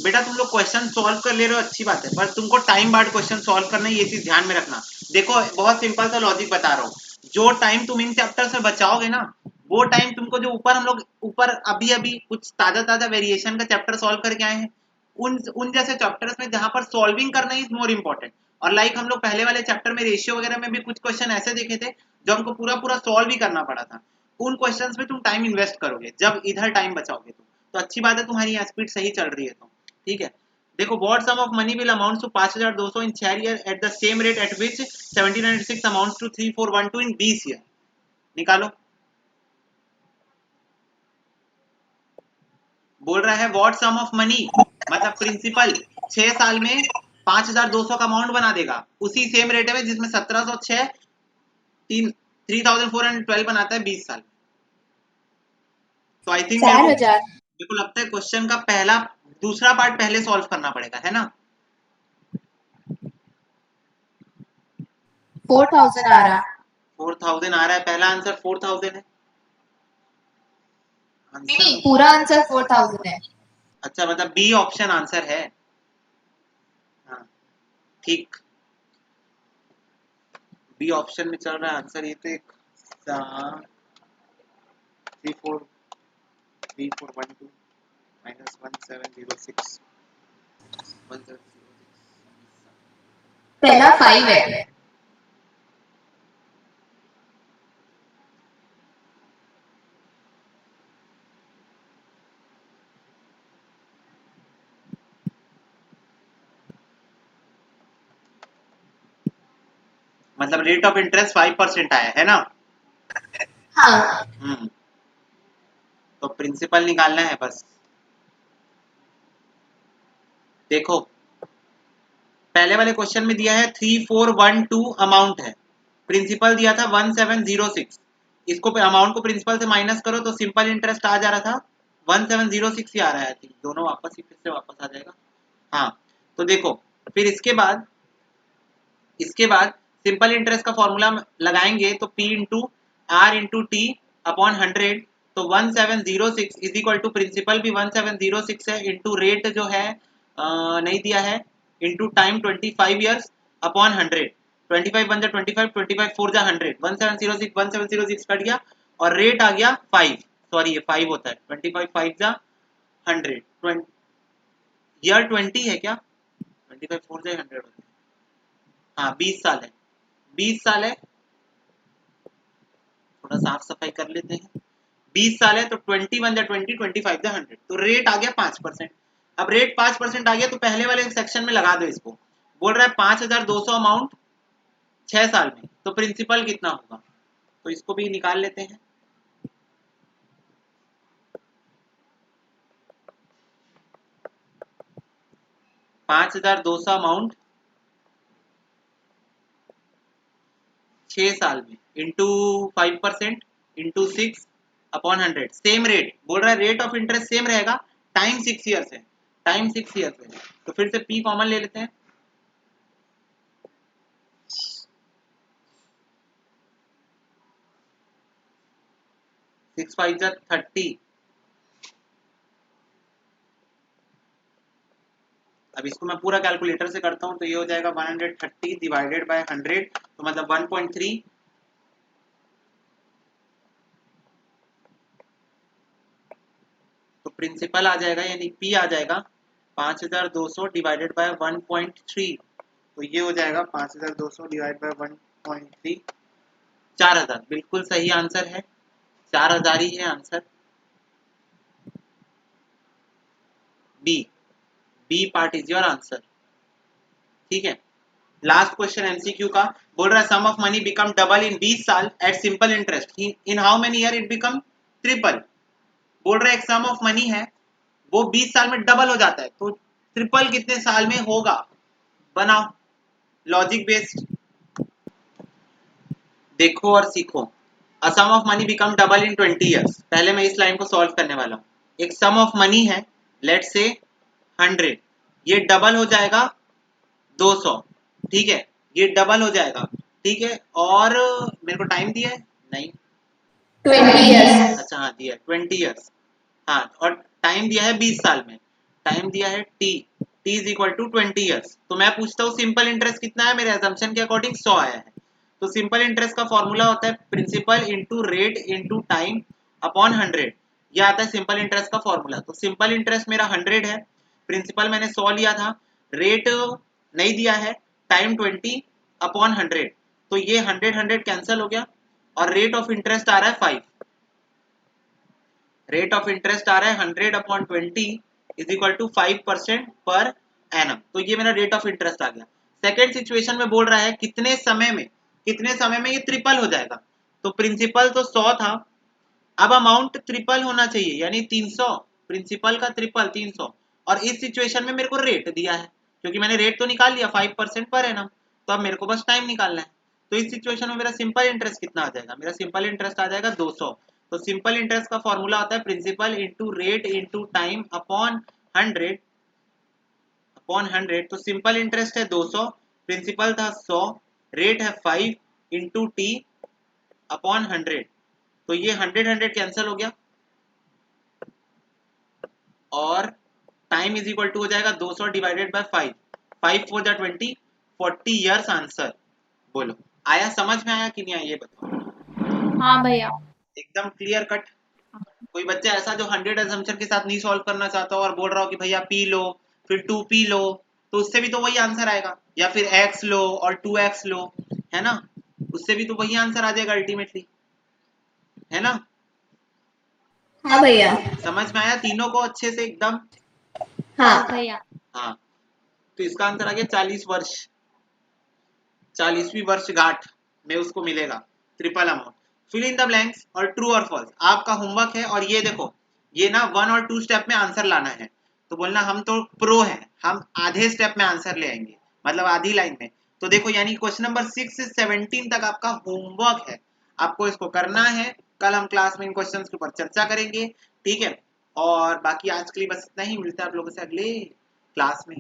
बेटा, तुम लोग क्वेश्चन सॉल्व कर ले रहे हो अच्छी बात है, पर तुमको टाइम बार्ड क्वेश्चन सॉल्व करना है, ये चीज ध्यान में रखना। देखो बहुत सिंपल सा लॉजिक बता रहा हूँ, जो टाइम तुम इन चैप्टर में बचाओगे ना, वो टाइम तुमको जो ऊपर हम लोग ऊपर अभी अभी कुछ ताजा वेरिएशन का चैप्टर सॉल्व करके आए हैं, उन जैसे चैप्टर्स में जहां पर सॉल्विंग करना इज मोर इंपॉर्टेंट। और लाइक हम लोग पहले वाले चैप्टर में रेशियो वगैरह में भी कुछ क्वेश्चन ऐसे देखे थे जो हमको पूरा सॉल्व ही करना पड़ा था। उन क्वेश्चंस में तुम टाइम इन्वेस्ट करोगे जब इधर टाइम बचाओगे तो अच्छी बात है, तुम्हारी यहाँ स्पीड सही चल रही है तो ठीक है। देखो what sum of money will amount to 5200 in 4 year at the same rate at which 1796 amounts to 3412 in 20 year. निकालो। बोल रहा है व्हाट सम ऑफ मनी, मतलब प्रिंसिपल 6 साल में 5200 का अमाउंट बना देगा उसी सेम रेट में जिसमें 1706 3412 बनाता है 20 साल। तो आई थिंक 4000। मेरे को लगता है क्वेश्चन का पहला दूसरा पार्ट पहले सॉल्व करना पड़ेगा, है ना। 4000 आ रहा। 4000 आ रहा है, पहला आंसर 4000 है नहीं, आंसर। पूरा आंसर 4000 है। अच्छा मतलब बी ऑप्शन आंसर है, हाँ ठीक, बी ऑप्शन में चल रहा है आंसर। ये तो एक 3412 माइनस 1706 पहला 5 है। मतलब रेट ऑफ इंटरेस्ट 5% आया है ना। हाँ। तो प्रिंसिपल निकालना है बस। देखो पहले वाले क्वेश्चन में दिया है 3412 अमाउंट है, प्रिंसिपल दिया था 1706, इसको अमाउंट को प्रिंसिपल से माइनस करो तो सिंपल इंटरेस्ट आ जा रहा था 1706 ही आ रहा है, दोनों वापस ही फिर से वापस आ जाएगा। हाँ तो देखो फिर इसके बाद सिंपल इंटरेस्ट का फॉर्मूला लगाएंगे तो P into R into T upon 100, तो 1706 इज इक्वल टू प्रिंसिपल भी 1706 है इंटू रेट जो है नहीं दिया है, इंटू टाइम 25 ईयर्स अपॉन 100, 25 बन जा 25, 25 4 जा 100, 1706 कट गया और रेट आ गया 5, सॉरी ये 5 होता है, 25 5 जा 100, ईयर 20 है क्या, 25 4 जा 100 होता है, हाँ 20 साल है, 20 साल है, थोड़ा साफ सफाई कर लेते हैं, 20 साल है तो 20 1 जा 20, 25 जा 100, तो रेट आ गया 5%। अब रेट 5% आ गया तो पहले वाले सेक्शन में लगा दो इसको, बोल रहा है 5200 अमाउंट 6 साल में, तो प्रिंसिपल कितना होगा, तो इसको भी निकाल लेते हैं। $5200 अमाउंट 6 साल में into 5% into 6 upon 100, same rate बोल रहा है, रेट ऑफ इंटरेस्ट सेम रहेगा, टाइम 6 ईयर्स है, टाइम 6 ईयर्स है, तो फिर से P कॉमन ले लेते हैं, 6 5 जा 30, अब इसको मैं पूरा कैलकुलेटर से करता हूं तो ये हो जाएगा 130 डिवाइडेड बाय 100, तो मतलब 1.3, तो प्रिंसिपल आ जाएगा यानी P आ जाएगा 5200 डिवाइडेड बाय 1.3, तो ये हो जाएगा 5200 डिवाइड बाय 1.3, 4000, बिल्कुल सही आंसर है, 4000 ही है answer, B B part is your answer. ठीक है, लास्ट क्वेश्चन एमसीक्यू का बोल रहा है sum of money become double in 20 साल at simple interest, in how many year it become triple. बोल रहा है एक सम ऑफ मनी है वो 20 साल में डबल हो जाता है, तो ट्रिपल कितने साल में होगा, बनाओ लॉजिक बेस्ड, देखो और सीखो। A sum of money become double in 20 years. पहले मैं इस लाइन को सॉल्व करने वाला हूँ। एक सम ऑफ मनी है, लेट से 100, ये डबल हो जाएगा 200। ठीक है, ये डबल हो जाएगा। ठीक है, और मेरे को टाइम दिया है नहीं, 20 years. अच्छा हाँ दिया है 20 इयर्स। हाँ, और टाइम दिया है 20 साल में, टाइम दिया है T, T is equal to 20 years. तो मैं पूछता हूँ सिंपल इंटरेस्ट कितना है, मेरे एजम्पशन के अकॉर्डिंग 100 आया है। तो सिंपल इंटरेस्ट का फॉर्मूला होता है principal into rate into time upon 100। यह आता है सिंपल इंटरेस्ट का फॉर्मूला। तो सिंपल इंटरेस्ट मेरा 100 है, प्रिंसिपल मैंने 100 लिया था, रेट नहीं दिया है, टाइम 20 अपॉन 100। तो ये 100 कैंसिल हो गया और रेट ऑफ इंटरेस्ट आ रहा है 5। रेट ऑफ इंटरेस्ट आ रहा है 100 upon 20 is equal to 5% per annum. तो ये मेरा रेट ऑफ इंटरेस्ट आ गया। सेकेंड सिचुएशन में बोल रहा है कितने समय में ये ट्रिपल हो जाएगा। तो प्रिंसिपल तो 100 था, अब अमाउंट ट्रिपल होना चाहिए यानी 300, प्रिंसिपल का ट्रिपल 300। और इस सिचुएशन में मेरे को रेट दिया है, क्योंकि मैंने रेट तो निकाल लिया 5% पर एनम, तो अब मेरे को बस टाइम निकालना है। तो इस सिचुएशन में मेरा सिंपल इंटरेस्ट कितना आ जाएगा, मेरा सिंपल इंटरेस्ट आ जाएगा 200। तो सिंपल इंटरेस्ट का फॉर्मूला होता है principal into rate into time upon 100 upon 100। तो सिंपल इंटरेस्ट है 200, प्रिंसिपल था 100, रेट है 5 इंटू टी अपॉन 100। तो ये 100 कैंसिल हो गया और टाइम इज इक्वल टू हो जाएगा 200 डिवाइडेड बाय 5, 5 4 जा 20, 40 इयर्स आंसर। बोलो आया, समझ में आया कि नहीं आया ये बताओ। हाँ भैया। एकदम क्लियर कट। कोई बच्चा ऐसा जो 100 assumption के साथ नहीं सॉल्व करना चाहता हो और बोल रहा हो कि भैया पी लो फिर 2p लो, तो उससे भी तो वही आंसर आएगा, या फिर x लो और 2x लो, है ना, उससे भी तो वही आंसर आ जाएगा अल्टीमेटली, है ना। हाँ भैया। समझ में आया तीनों को अच्छे से एकदम। हाँ हाँ भैया। हाँ, तो इसका आंसर आ गया 40 वर्ष, 40वीं वर्षगांठ में उसको मिलेगा triple amount. Fill in the blanks और ट्रू और फॉल्स आपका होमवर्क है। और ये देखो ये ना 1 और 2 स्टेप में आंसर लाना है, तो बोलना हम तो प्रो हैं, हम आधे स्टेप में आंसर ले आएंगे, मतलब आधी लाइन में। तो देखो यानी क्वेश्चन नंबर 6 से 17 तक आपका होमवर्क है, आपको इसको करना है। कल हम क्लास में इन क्वेश्चंस के ऊपर चर्चा करेंगे, ठीक है। और बाकी आज के लिए बस इतना ही, मिलता है आप लोगों से अगले क्लास में।